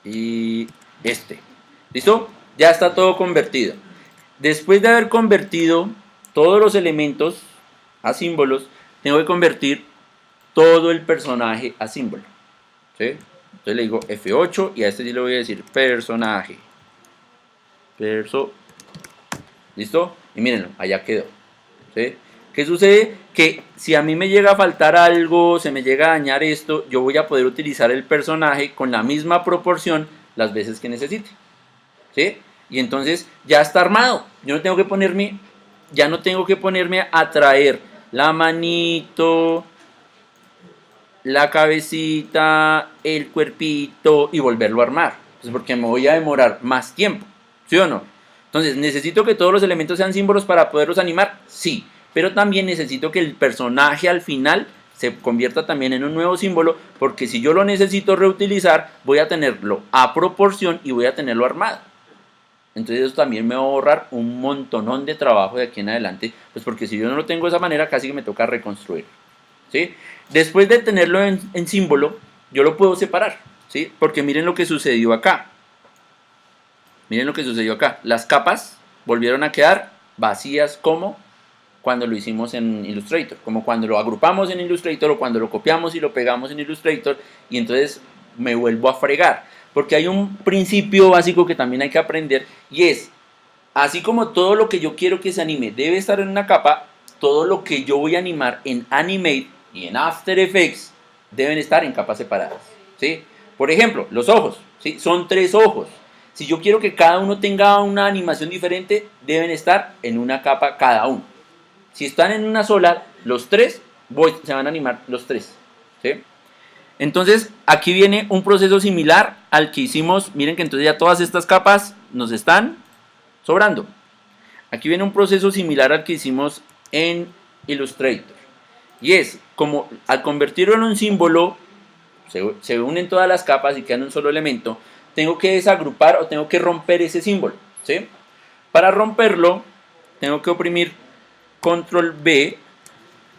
y ¿listo? Ya está todo convertido. Después de haber convertido todos los elementos a símbolos, tengo que convertir todo el personaje a símbolo. ¿Sí? Entonces le digo F8, y a sí le voy a decir personaje. ¿Listo? Y mírenlo, allá quedó. ¿Sí? ¿Qué sucede? Que si a mí me llega a faltar algo, se me llega a dañar esto, yo voy a poder utilizar el personaje con la misma proporción las veces que necesite. ¿Sí? Y entonces ya está armado. Yo no tengo que ponerme, ya no tengo que ponerme a traer la manito, la cabecita, el cuerpito y volverlo a armar. Pues porque me voy a demorar más tiempo. ¿Sí o no? Entonces, ¿necesito que todos los elementos sean símbolos para poderlos animar? Sí. Pero también necesito que el personaje al final se convierta también en un nuevo símbolo, porque si yo lo necesito reutilizar, voy a tenerlo a proporción y voy a tenerlo armado. Entonces eso también me va a ahorrar un montonón de trabajo de aquí en adelante, pues porque si yo no lo tengo de esa manera, casi que me toca reconstruir, ¿sí? Después de tenerlo en símbolo, yo lo puedo separar, ¿sí? Porque miren lo que sucedió acá. Miren lo que sucedió acá. Las capas volvieron a quedar vacías como cuando lo hicimos en Illustrator, como cuando lo agrupamos en Illustrator o cuando lo copiamos y lo pegamos en Illustrator, y entonces me vuelvo a fregar. Porque hay un principio básico que también hay que aprender, y es, así como todo lo que yo quiero que se anime debe estar en una capa, todo lo que yo voy a animar en Animate y en After Effects deben estar en capas separadas, ¿sí? Por ejemplo, los ojos, ¿sí? Son 3 ojos. Si yo quiero que cada uno tenga una animación diferente, deben estar en una capa cada uno. Si están en una sola, los 3 se van a animar los 3, ¿sí? Entonces, aquí viene un proceso similar al que hicimos. Miren que entonces ya todas estas capas nos están sobrando. Aquí viene un proceso similar al que hicimos en Illustrator. Y es, como al convertirlo en un símbolo, se unen todas las capas y quedan un solo elemento, tengo que desagrupar o tengo que romper ese símbolo, ¿sí? Para romperlo, tengo que oprimir Control B,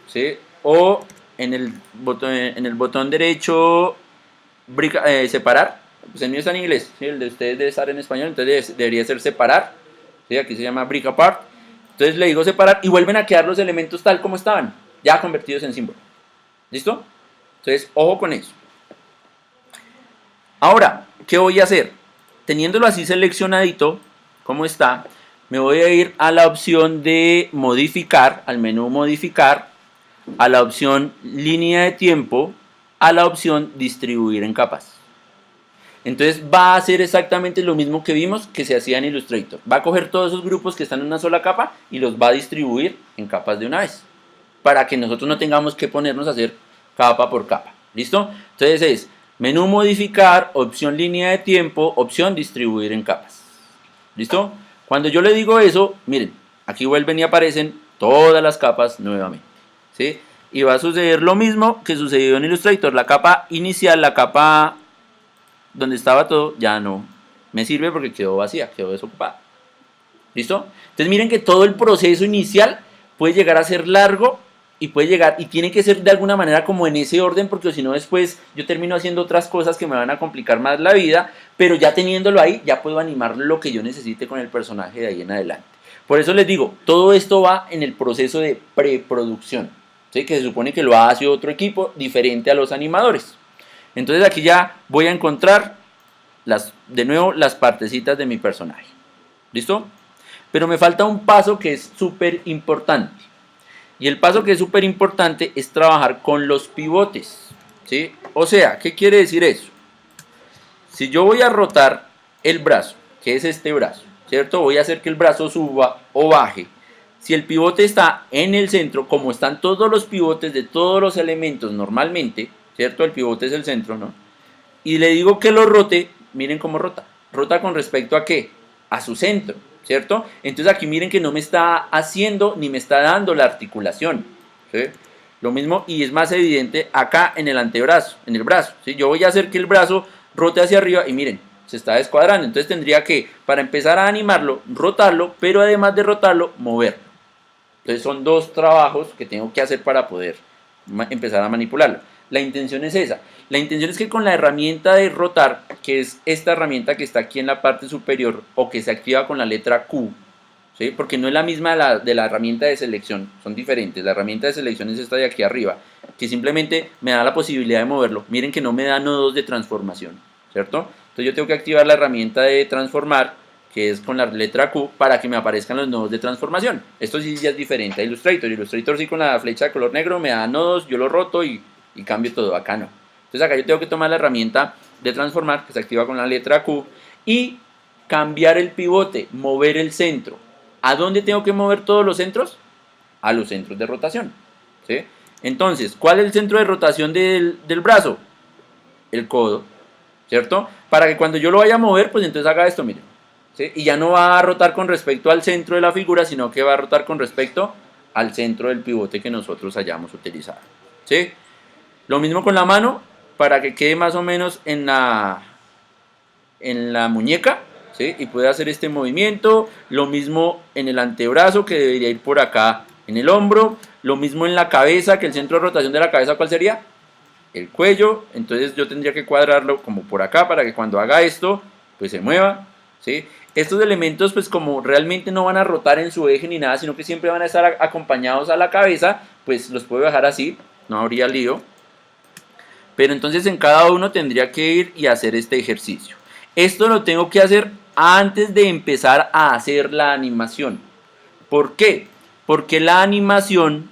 ¿sí? O en el botón derecho, separar. Pues el mío está en inglés, ¿sí? El de ustedes debe estar en español, entonces debería ser separar, ¿sí? Aquí se llama Break Apart. Entonces le digo separar y vuelven a quedar los elementos tal como estaban, ya convertidos en símbolo. ¿Listo? Entonces, ojo con eso. Ahora, ¿qué voy a hacer? Teniéndolo así seleccionadito, como está, me voy a ir a la opción de modificar, al menú modificar, a la opción línea de tiempo, a la opción distribuir en capas. Entonces va a hacer exactamente lo mismo que vimos que se hacía en Illustrator. Va a coger todos esos grupos que están en una sola capa y los va a distribuir en capas de una vez, para que nosotros no tengamos que ponernos a hacer capa por capa. ¿Listo? Entonces es menú modificar, opción línea de tiempo, opción distribuir en capas. ¿Listo? Cuando yo le digo eso, miren, aquí vuelven y aparecen todas las capas nuevamente, ¿sí? Y va a suceder lo mismo que sucedió en Illustrator. La capa inicial, la capa donde estaba todo, ya no me sirve porque quedó vacía, quedó desocupada. ¿Listo? Entonces miren que todo el proceso inicial puede llegar a ser largo y puede llegar, y tiene que ser de alguna manera como en ese orden, porque si no después yo termino haciendo otras cosas que me van a complicar más la vida, pero ya teniéndolo ahí, ya puedo animar lo que yo necesite con el personaje de ahí en adelante. Por eso les digo, todo esto va en el proceso de preproducción, ¿sí? Que se supone que lo hace otro equipo diferente a los animadores. Entonces aquí ya voy a encontrar de nuevo las partecitas de mi personaje. ¿Listo? Pero me falta un paso que es súper importante. Y el paso que es súper importante es trabajar con los pivotes, ¿sí? O sea, ¿qué quiere decir eso? Si yo voy a rotar el brazo, que es este brazo, ¿cierto? Voy a hacer que el brazo suba o baje. Si el pivote está en el centro, como están todos los pivotes de todos los elementos normalmente, ¿cierto? El pivote es el centro, ¿no? Y le digo que lo rote, miren cómo rota. ¿Rota con respecto a qué? A su centro, ¿cierto? Entonces aquí miren que no me está haciendo ni me está dando la articulación, ¿sí? Lo mismo, y es más evidente acá en el antebrazo, en el brazo, ¿sí? Yo voy a hacer que el brazo rote hacia arriba y miren, se está descuadrando. Entonces tendría que, para empezar a animarlo, rotarlo, pero además de rotarlo, moverlo. Entonces son 2 trabajos que tengo que hacer para poder empezar a manipularlo. La intención es esa. La intención es que con la herramienta de rotar, que es esta herramienta que está aquí en la parte superior o que se activa con la letra Q, ¿sí? Porque no es la misma de la herramienta de selección, son diferentes. La herramienta de selección es esta de aquí arriba, que simplemente me da la posibilidad de moverlo. Miren que no me da nodos de transformación, ¿cierto? Entonces yo tengo que activar la herramienta de transformar, que es con la letra Q, para que me aparezcan los nodos de transformación. Esto sí ya es diferente a Illustrator. Illustrator sí con la flecha de color negro me da nodos, yo lo roto y cambio todo. Acá no. Entonces acá yo tengo que tomar la herramienta de transformar, que se activa con la letra Q, y cambiar el pivote, mover el centro. ¿A dónde tengo que mover todos los centros? A los centros de rotación, ¿sí? Entonces, ¿cuál es el centro de rotación del brazo? El codo, ¿cierto? Para que cuando yo lo vaya a mover, pues entonces haga esto, miren, ¿sí? Y ya no va a rotar con respecto al centro de la figura, sino que va a rotar con respecto al centro del pivote que nosotros hayamos utilizado, ¿sí? Lo mismo con la mano, para que quede más o menos en la muñeca, ¿sí? Y puede hacer este movimiento, lo mismo en el antebrazo que debería ir por acá en el hombro, lo mismo en la cabeza, que el centro de rotación de la cabeza, ¿cuál sería? El cuello. Entonces yo tendría que cuadrarlo como por acá para que cuando haga esto, pues se mueva, ¿sí? Estos elementos, pues como realmente no van a rotar en su eje ni nada, sino que siempre van a estar acompañados a la cabeza, pues los puedo dejar así, no habría lío. Pero entonces en cada uno tendría que ir y hacer este ejercicio. Esto lo tengo que hacer antes de empezar a hacer la animación. ¿Por qué? Porque la animación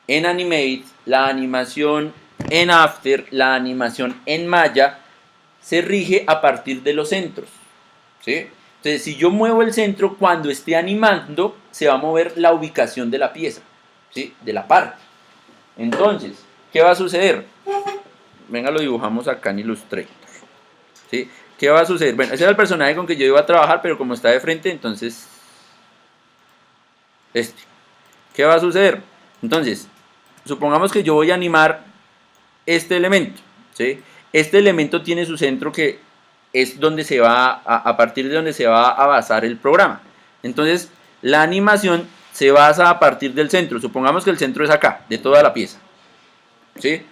en Animate, la animación en After, la animación en Maya, se rige a partir de los centros, ¿sí? Entonces, si yo muevo el centro, cuando esté animando, se va a mover la ubicación de la pieza, ¿sí? De la parte. Entonces, ¿qué va a suceder? Venga, lo dibujamos acá en Illustrator, ¿sí? ¿Qué va a suceder? Bueno, ese era el personaje con que yo iba a trabajar, pero como está de frente, entonces... ¿Qué va a suceder? Entonces, supongamos que yo voy a animar este elemento, ¿sí? Este elemento tiene su centro que es donde se va, a partir de donde se va a basar el programa. Entonces, la animación se basa a partir del centro. Supongamos que el centro es acá, de toda la pieza, ¿sí?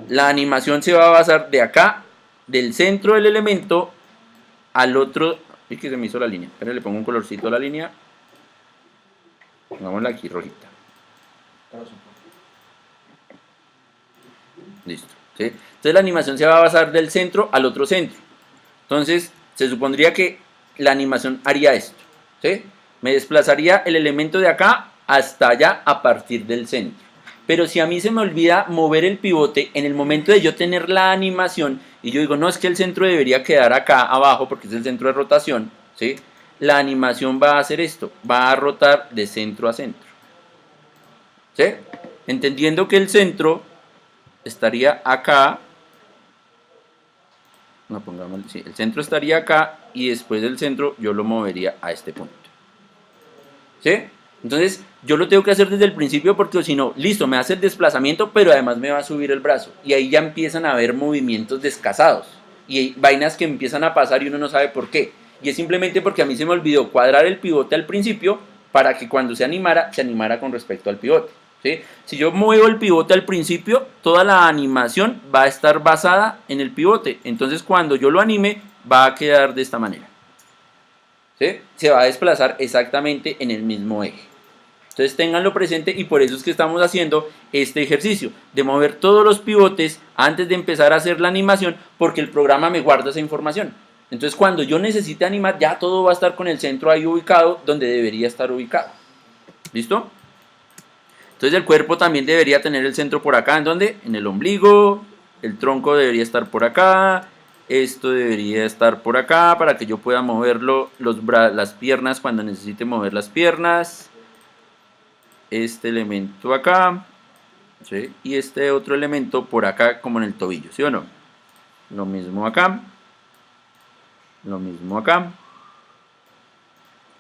La animación se va a basar de acá, del centro del elemento, al otro... Es que se me hizo la línea. Pero le pongo un colorcito a la línea. Pongámosla aquí rojita. Listo, ¿sí? Entonces la animación se va a basar del centro al otro centro. Entonces se supondría que la animación haría esto, ¿sí? Me desplazaría el elemento de acá hasta allá a partir del centro. Pero si a mí se me olvida mover el pivote en el momento de yo tener la animación y yo digo, no, es que el centro debería quedar acá abajo porque es el centro de rotación, ¿sí? La animación va a hacer esto, va a rotar de centro a centro, ¿sí? Entendiendo que el centro estaría acá, no pongamos, sí, el centro estaría acá y después del centro yo lo movería a este punto, ¿sí? Entonces yo lo tengo que hacer desde el principio porque si no, listo, me hace el desplazamiento, pero además me va a subir el brazo y ahí ya empiezan a haber movimientos descasados y hay vainas que empiezan a pasar y uno no sabe por qué, y es simplemente porque a mí se me olvidó cuadrar el pivote al principio para que cuando se animara con respecto al pivote, ¿sí? Si yo muevo el pivote al principio, toda la animación va a estar basada en el pivote, entonces cuando yo lo anime va a quedar de esta manera, ¿sí? Se va a desplazar exactamente en el mismo eje. Entonces ténganlo presente y por eso es que estamos haciendo este ejercicio de mover todos los pivotes antes de empezar a hacer la animación, porque el programa me guarda esa información. Entonces cuando yo necesite animar, ya todo va a estar con el centro ahí ubicado donde debería estar ubicado. ¿Listo? Entonces el cuerpo también debería tener el centro por acá, ¿en dónde? En el ombligo. El tronco debería estar por acá. Esto debería estar por acá para que yo pueda moverlo, las piernas cuando necesite mover las piernas. Este elemento acá, ¿sí? Y este otro elemento por acá como en el tobillo, ¿sí o no? Lo mismo acá. Lo mismo acá.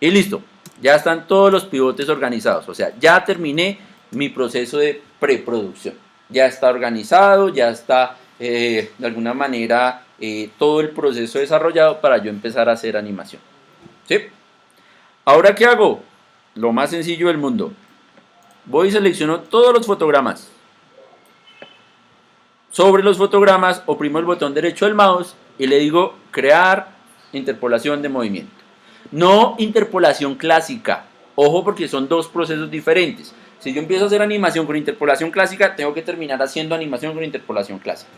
Y listo. Ya están todos los pivotes organizados. O sea, ya terminé mi proceso de preproducción. Ya está organizado, ya está de alguna manera todo el proceso desarrollado para yo empezar a hacer animación. ¿Sí? Ahora, ¿qué hago? Lo más sencillo del mundo. Voy y selecciono todos los fotogramas. Sobre los fotogramas oprimo el botón derecho del mouse y le digo crear interpolación de movimiento. No interpolación clásica. Ojo porque son dos procesos diferentes. Si yo empiezo a hacer animación con interpolación clásica, tengo que terminar haciendo animación con interpolación clásica.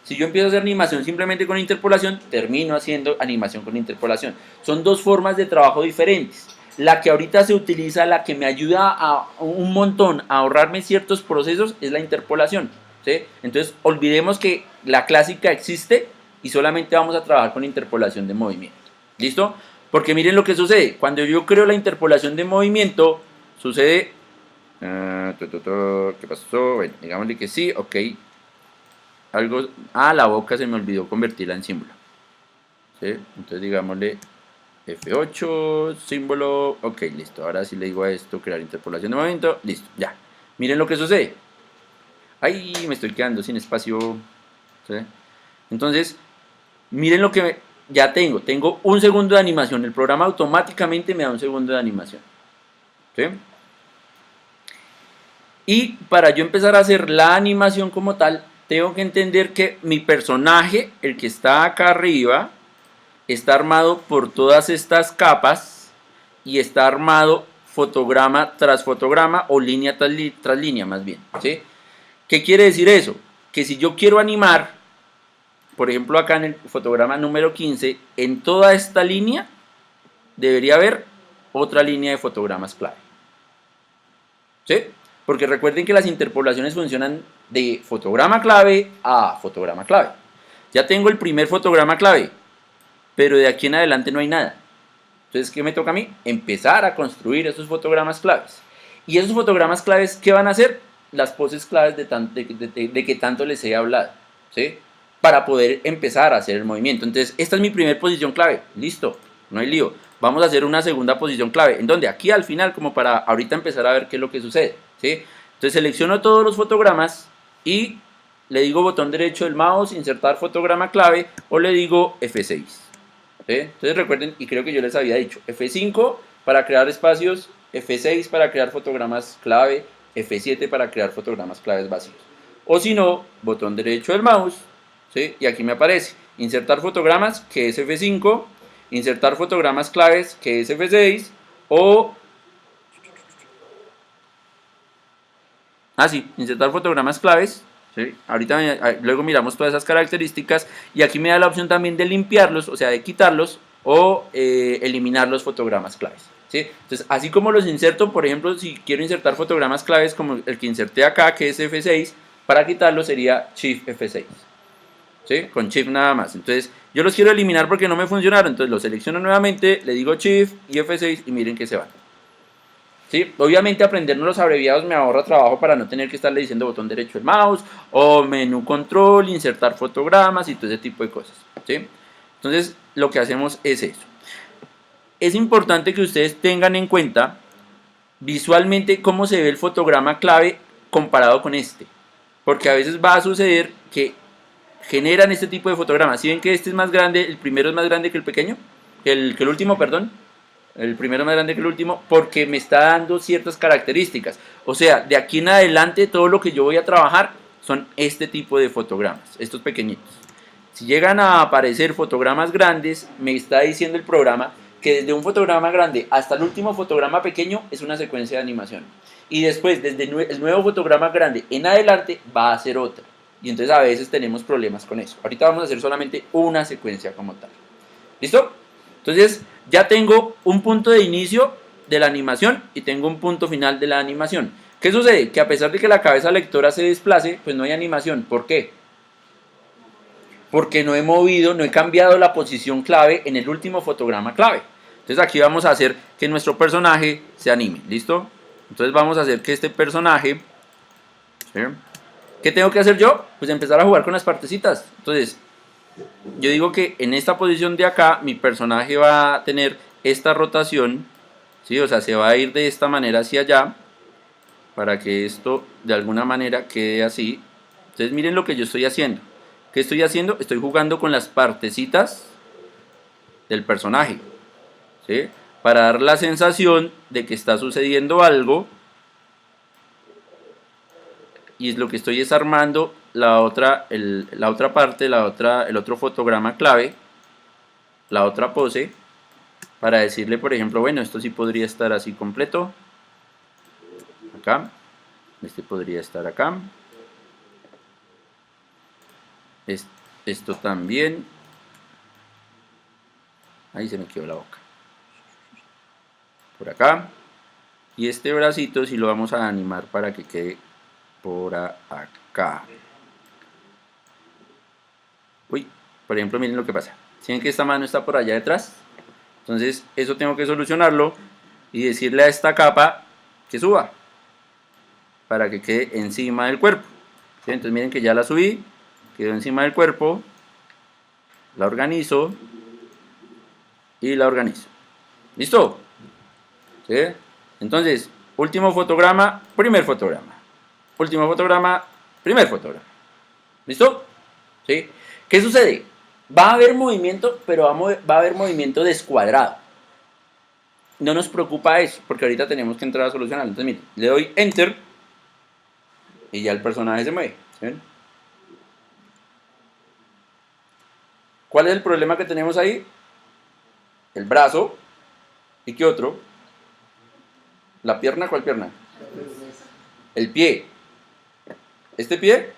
Si yo empiezo a hacer animación simplemente con interpolación, termino haciendo animación con interpolación. Son dos formas de trabajo diferentes. La que ahorita se utiliza, la que me ayuda a un montón a ahorrarme ciertos procesos, es la interpolación, ¿sí? Entonces, olvidemos que la clásica existe y solamente vamos a trabajar con interpolación de movimiento. ¿Listo? Porque miren lo que sucede. Cuando yo creo la interpolación de movimiento, sucede... ¿Qué pasó? Bueno, digámosle que sí, ok. Algo... la boca se me olvidó convertirla en símbolo. ¿Sí? Entonces digámosle F8, símbolo, ok, listo. Ahora sí le digo a esto, crear interpolación de movimiento, listo, ya. Miren lo que sucede. Ay, me estoy quedando sin espacio. ¿Sí? Entonces, miren lo que ya tengo un segundo de animación. El programa automáticamente me da un segundo de animación. ¿Sí? Y para yo empezar a hacer la animación como tal, tengo que entender que mi personaje, el que está acá arriba, está armado por todas estas capas y está armado fotograma tras fotograma o línea tras línea más bien. ¿Sí? ¿Qué quiere decir eso? Que si yo quiero animar, por ejemplo acá en el fotograma número 15, en toda esta línea debería haber otra línea de fotogramas clave. ¿Sí? Porque recuerden que las interpolaciones funcionan de fotograma clave a fotograma clave. Ya tengo el primer fotograma clave, pero de aquí en adelante no hay nada. Entonces, ¿qué me toca a mí? Empezar a construir esos fotogramas claves. ¿Y esos fotogramas claves qué van a hacer? Las poses claves de que tanto les he hablado, ¿sí? Para poder empezar a hacer el movimiento. Entonces, esta es mi primera posición clave. Listo, no hay lío. Vamos a hacer una segunda posición clave. ¿En donde? Aquí al final, como para ahorita empezar a ver qué es lo que sucede, ¿sí? Entonces, selecciono todos los fotogramas y le digo botón derecho del mouse, insertar fotograma clave, o le digo F6. ¿Sí? Entonces recuerden, y creo que yo les había dicho, F5 para crear espacios, F6 para crear fotogramas clave, F7 para crear fotogramas claves vacíos. O si no, botón derecho del mouse, ¿sí? Y aquí me aparece insertar fotogramas, que es F5, insertar fotogramas claves, que es F6, o... insertar fotogramas claves. ¿Sí? Ahorita luego miramos todas esas características y aquí me da la opción también de limpiarlos, o sea, de quitarlos o eliminar los fotogramas claves. ¿Sí? Entonces, así como los inserto, por ejemplo, si quiero insertar fotogramas claves como el que inserté acá, que es F6, para quitarlo sería Shift F6. ¿Sí? Con Shift nada más. Entonces, yo los quiero eliminar porque no me funcionaron, entonces los selecciono nuevamente, le digo Shift y F6 y miren que se van. ¿Sí? Obviamente aprendernos los abreviados me ahorra trabajo para no tener que estarle diciendo botón derecho del mouse o menú control, insertar fotogramas y todo ese tipo de cosas. ¿Sí? Entonces lo que hacemos es eso. Es importante que ustedes tengan en cuenta visualmente cómo se ve el fotograma clave comparado con este. Porque a veces va a suceder que generan este tipo de fotogramas. Si ven que este es más grande, el primero es más grande que el pequeño, que el último, perdón. El primero más grande que el último, porque me está dando ciertas características. O sea, de aquí en adelante todo lo que yo voy a trabajar son este tipo de fotogramas, estos pequeñitos. Si llegan a aparecer fotogramas grandes, me está diciendo el programa que desde un fotograma grande hasta el último fotograma pequeño es una secuencia de animación. Y después, desde el nuevo fotograma grande en adelante, va a ser otra. Y entonces a veces tenemos problemas con eso. Ahorita vamos a hacer solamente una secuencia como tal. ¿Listo? Entonces ya tengo un punto de inicio de la animación y tengo un punto final de la animación. ¿Qué sucede? Que a pesar de que la cabeza lectora se desplace, pues no hay animación. ¿Por qué? Porque no he movido, no he cambiado la posición clave en el último fotograma clave. Entonces aquí vamos a hacer que nuestro personaje se anime. ¿Listo? Entonces vamos a hacer que este personaje... ¿sí? ¿Qué tengo que hacer yo? Pues empezar a jugar con las partecitas. Entonces... yo digo que en esta posición de acá mi personaje va a tener esta rotación, ¿sí? O sea, se va a ir de esta manera hacia allá para que esto de alguna manera quede así. Entonces miren lo que yo estoy haciendo. ¿Qué estoy haciendo? Estoy jugando con las partecitas del personaje, ¿sí? Para dar la sensación de que está sucediendo algo y es lo que estoy desarmando la otra parte, el otro fotograma clave, la otra pose, para decirle, por ejemplo, bueno, esto sí podría estar así completo, acá, este podría estar acá, esto también, ahí se me quedó la boca, por acá, y este bracito sí lo vamos a animar para que quede por acá. Uy, por ejemplo, miren lo que pasa. ¿Sí ven que esta mano está por allá detrás? Entonces, eso tengo que solucionarlo y decirle a esta capa que suba para que quede encima del cuerpo. ¿Sí? Entonces, miren que ya la subí, quedó encima del cuerpo, la organizo y la organizo. ¿Listo? ¿Sí? Entonces, último fotograma, primer fotograma. Último fotograma, primer fotograma. ¿Listo? ¿Sí? ¿Qué sucede? Va a haber movimiento, pero va a haber movimiento descuadrado. No nos preocupa eso, porque ahorita tenemos que entrar a solucionarlo. Entonces, miren, le doy Enter y ya el personaje se mueve. ¿Sí ven? ¿Cuál es el problema que tenemos ahí? El brazo. ¿Y qué otro? ¿La pierna? ¿Cuál pierna? El pie. ¿Este pie?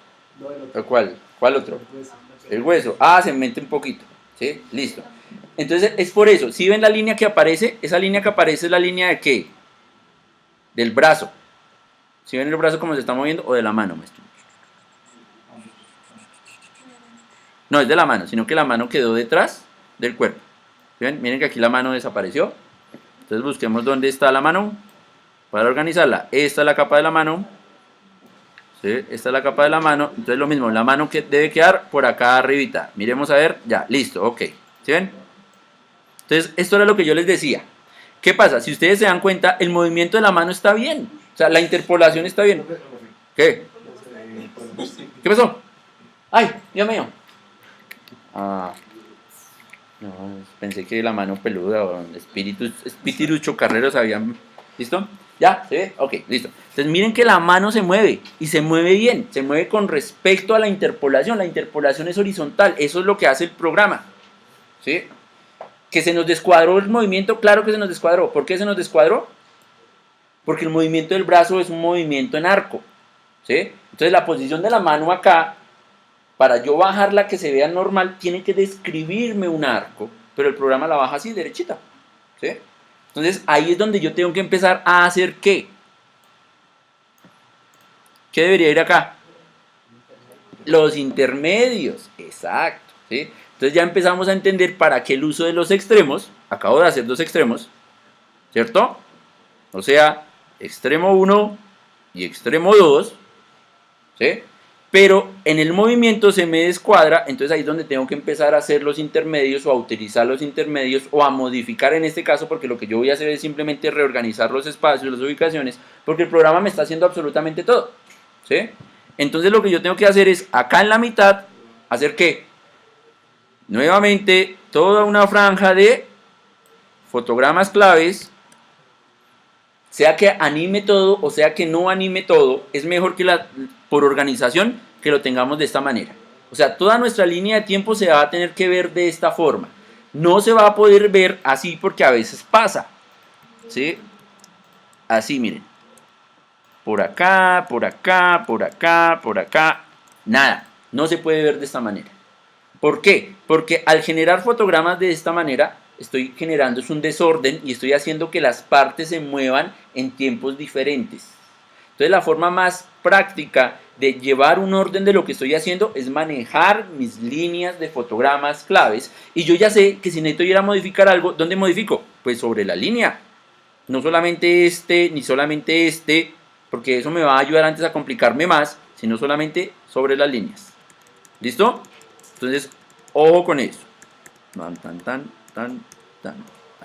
¿O cuál? ¿Cuál otro? El hueso. Ah, se mete un poquito. ¿Sí? Listo. Entonces es por eso. Si ven la línea que aparece, esa línea que aparece es la línea de ¿qué? Del brazo. Si ven el brazo como se está moviendo o de la mano, maestro. No, es de la mano, sino que la mano quedó detrás del cuerpo. ¿Sí ven? Miren que aquí la mano desapareció. Entonces busquemos dónde está la mano para organizarla. Esta es la capa de la mano. ¿Sí? Esta es la capa de la mano. Entonces lo mismo, la mano que debe quedar por acá arribita. Miremos a ver. Ya, listo, ok. ¿Sí ven? Entonces esto era lo que yo les decía. ¿Qué pasa? Si ustedes se dan cuenta, el movimiento de la mano está bien. O sea, la interpolación está bien. ¿Qué? ¿Qué pasó? ¡Ay, Dios mío! Ah, no, pensé que la mano peluda o espíritus chocarreros habían... ¿Listo? ¿Ya? ¿Se ve? Ok, listo. Entonces miren que la mano se mueve y se mueve bien. Se mueve con respecto a la interpolación. La interpolación es horizontal. Eso es lo que hace el programa. ¿Sí? ¿Que se nos descuadró el movimiento? Claro que se nos descuadró. ¿Por qué se nos descuadró? Porque el movimiento del brazo es un movimiento en arco. ¿Sí? Entonces la posición de la mano acá, para yo bajarla que se vea normal, tiene que describirme un arco, pero el programa la baja así, derechita. ¿Sí? Entonces ahí es donde yo tengo que empezar a hacer ¿qué? ¿Qué debería ir acá? Los intermedios, exacto. ¿Sí? Entonces ya empezamos a entender para qué el uso de los extremos. Acabo de hacer dos extremos, ¿cierto? O sea, extremo 1 y extremo 2, ¿sí? Pero en el movimiento se me descuadra, entonces ahí es donde tengo que empezar a hacer los intermedios o a utilizar los intermedios o a modificar en este caso, porque lo que yo voy a hacer es simplemente reorganizar los espacios, las ubicaciones, porque el programa me está haciendo absolutamente todo, ¿sí? Entonces lo que yo tengo que hacer es, acá en la mitad, ¿hacer qué? Nuevamente, toda una franja de fotogramas claves, sea que anime todo o sea que no anime todo, es mejor que por organización que lo tengamos de esta manera. O sea, toda nuestra línea de tiempo se va a tener que ver de esta forma. No se va a poder ver así porque a veces pasa. ¿Sí? Así, miren. Por acá, por acá, por acá, por acá. Nada. No se puede ver de esta manera. ¿Por qué? Porque al generar fotogramas de esta manera, estoy generando un desorden y estoy haciendo que las partes se muevan en tiempos diferentes. Entonces la forma más práctica de llevar un orden de lo que estoy haciendo es manejar mis líneas de fotogramas claves y yo ya sé que si necesito ir a modificar algo, ¿dónde modifico? Pues sobre la línea. No solamente este, ni solamente este, porque eso me va a ayudar antes a complicarme más, sino solamente sobre las líneas. ¿Listo? Entonces, ojo con eso.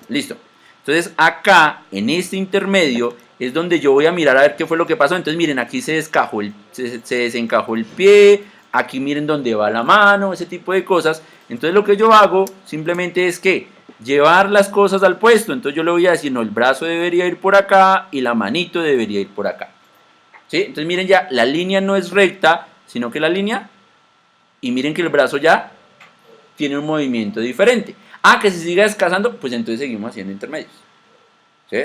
Listo. Entonces, acá, en este intermedio, es donde yo voy a mirar a ver qué fue lo que pasó. Entonces, miren, aquí se desencajó el pie. Aquí miren dónde va la mano, ese tipo de cosas. Entonces, lo que yo hago simplemente es que llevar las cosas al puesto. Entonces, yo le voy a decir, no, el brazo debería ir por acá y la manito debería ir por acá. ¿Sí? Entonces, miren ya, la línea no es recta, sino que la línea... Y miren que el brazo ya tiene un movimiento diferente. Ah, que se siga descansando, pues entonces seguimos haciendo intermedios. ¿Sí?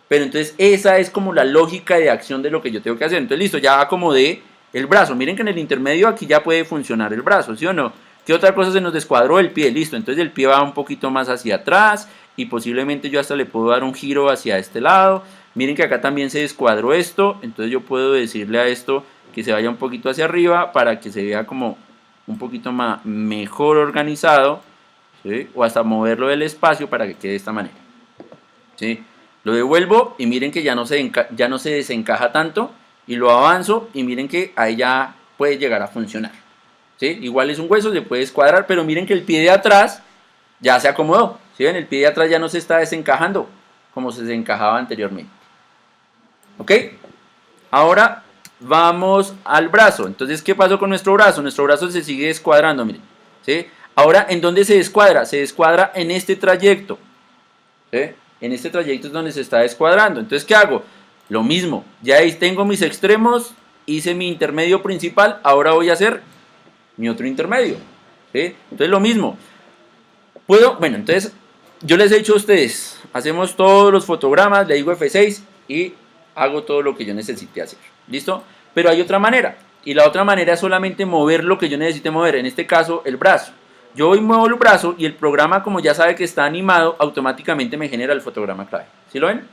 Pero entonces esa es como la lógica de acción de lo que yo tengo que hacer. Entonces listo, ya acomodé el brazo. Miren que en el intermedio aquí ya puede funcionar el brazo, ¿sí o no? ¿Qué otra cosa se nos descuadró? El pie, listo. Entonces el pie va un poquito más hacia atrás y posiblemente yo hasta le puedo dar un giro hacia este lado. Miren que acá también se descuadró esto. Entonces yo puedo decirle a esto que se vaya un poquito hacia arriba para que se vea como un poquito mejor organizado, ¿sí? O hasta moverlo del espacio para que quede de esta manera, ¿sí? Lo devuelvo y miren que ya no se desencaja tanto y lo avanzo y miren que ahí ya puede llegar a funcionar, ¿sí? Igual es un hueso, se puede descuadrar, pero miren que el pie de atrás ya se acomodó, ¿sí ven? El pie de atrás ya no se está desencajando como se desencajaba anteriormente, ¿ok? Ahora vamos al brazo. Entonces, ¿qué pasó con nuestro brazo? Nuestro brazo se sigue descuadrando, miren, ¿sí? Ahora, ¿en dónde se descuadra? Se descuadra en este trayecto. ¿Sí? En este trayecto es donde se está descuadrando. Entonces, ¿qué hago? Lo mismo. Ya ahí tengo mis extremos, hice mi intermedio principal, ahora voy a hacer mi otro intermedio. ¿Sí? Entonces, lo mismo. Bueno, entonces, yo les he dicho a ustedes, hacemos todos los fotogramas, le digo F6 y hago todo lo que yo necesite hacer. ¿Listo? Pero hay otra manera. Y la otra manera es solamente mover lo que yo necesite mover. En este caso, el brazo. Yo hoy muevo el brazo y el programa, como ya sabe que está animado, automáticamente me genera el fotograma clave. ¿Sí lo ven?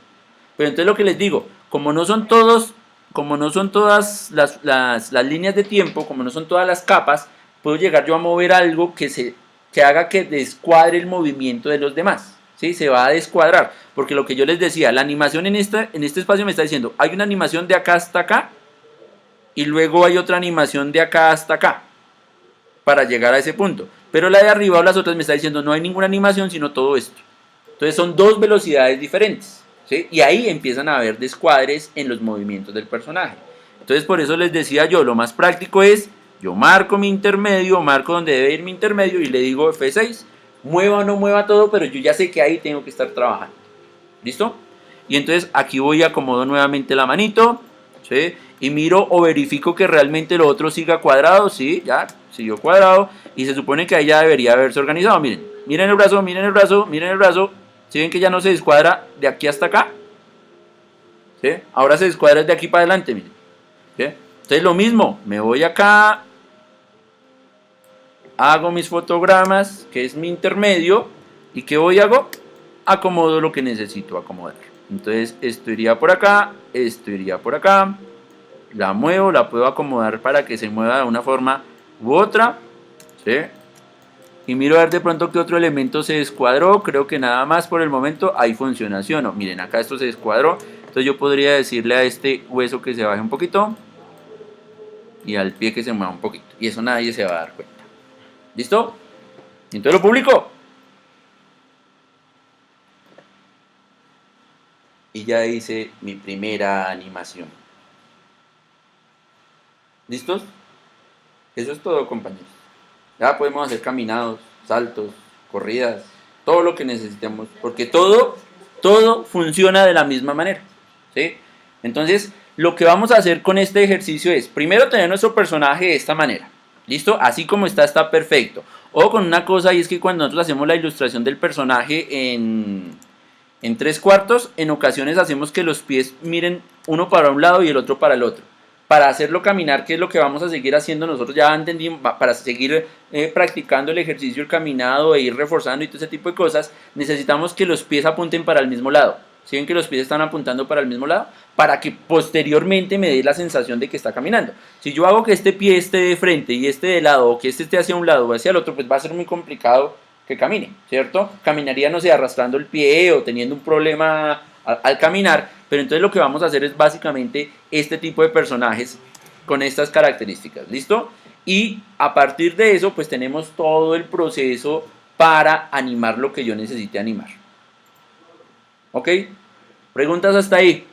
Pero entonces lo que les digo, como no son todas las líneas de tiempo, como no son todas las capas, puedo llegar yo a mover algo que haga que descuadre el movimiento de los demás. ¿Sí? Se va a descuadrar. Porque lo que yo les decía, la animación en este espacio me está diciendo, hay una animación de acá hasta acá y luego hay otra animación de acá hasta acá para llegar a ese punto. Pero la de arriba o las otras me está diciendo no hay ninguna animación sino todo esto. Entonces son dos velocidades diferentes. ¿Sí? Y ahí empiezan a haber descuadres en los movimientos del personaje. Entonces por eso les decía yo, lo más práctico es, yo marco mi intermedio, marco donde debe ir mi intermedio y le digo F6, mueva o no mueva todo, pero yo ya sé que ahí tengo que estar trabajando. ¿Listo? Y entonces aquí voy y acomodo nuevamente la manito, ¿sí? Y miro o verifico que realmente lo otro siga cuadrado, ¿sí? Ya siguió cuadrado y se supone que ahí ya debería haberse organizado. Miren el brazo, miren el brazo, miren el brazo. ¿Sí ven que ya no se descuadra de aquí hasta acá? ¿Sí? Ahora se descuadra de aquí para adelante, miren. ¿Sí? Entonces lo mismo, me voy acá, hago mis fotogramas, que es mi intermedio, y ¿qué voy a hago? Acomodo lo que necesito acomodar. Entonces esto iría por acá, esto iría por acá, la muevo, la puedo acomodar para que se mueva de una forma u otra, ¿sí? Y miro a ver de pronto qué otro elemento se descuadró. Creo que nada más por el momento. Ahí funciona, ¿sí o no? Miren, acá esto se descuadró. Entonces yo podría decirle a este hueso que se baje un poquito y al pie que se mueva un poquito. Y eso nadie se va a dar cuenta. ¿Listo? Y entonces lo publico. Y ya hice mi primera animación. ¿Listos? Eso es todo, compañeros. Ya podemos hacer caminados, saltos, corridas, todo lo que necesitemos, porque todo funciona de la misma manera, ¿sí? Entonces, lo que vamos a hacer con este ejercicio es, primero tener nuestro personaje de esta manera, ¿listo? Así como está perfecto. O con una cosa, y es que cuando nosotros hacemos la ilustración del personaje en 3/4, en ocasiones hacemos que los pies miren uno para un lado y el otro para el otro. Para hacerlo caminar, que es lo que vamos a seguir haciendo nosotros, ya entendimos, para seguir practicando el ejercicio, el caminado e ir reforzando y todo ese tipo de cosas, necesitamos que los pies apunten para el mismo lado. ¿Sí ven que los pies están apuntando para el mismo lado? Para que posteriormente me dé la sensación de que está caminando. Si yo hago que este pie esté de frente y este de lado, o que este esté hacia un lado o hacia el otro, pues va a ser muy complicado que camine, ¿cierto? Caminaría, no sé, arrastrando el pie o teniendo un problema al caminar, pero entonces lo que vamos a hacer es básicamente este tipo de personajes con estas características, ¿listo? Y a partir de eso, pues tenemos todo el proceso para animar lo que yo necesite animar. ¿Ok? ¿Preguntas hasta ahí?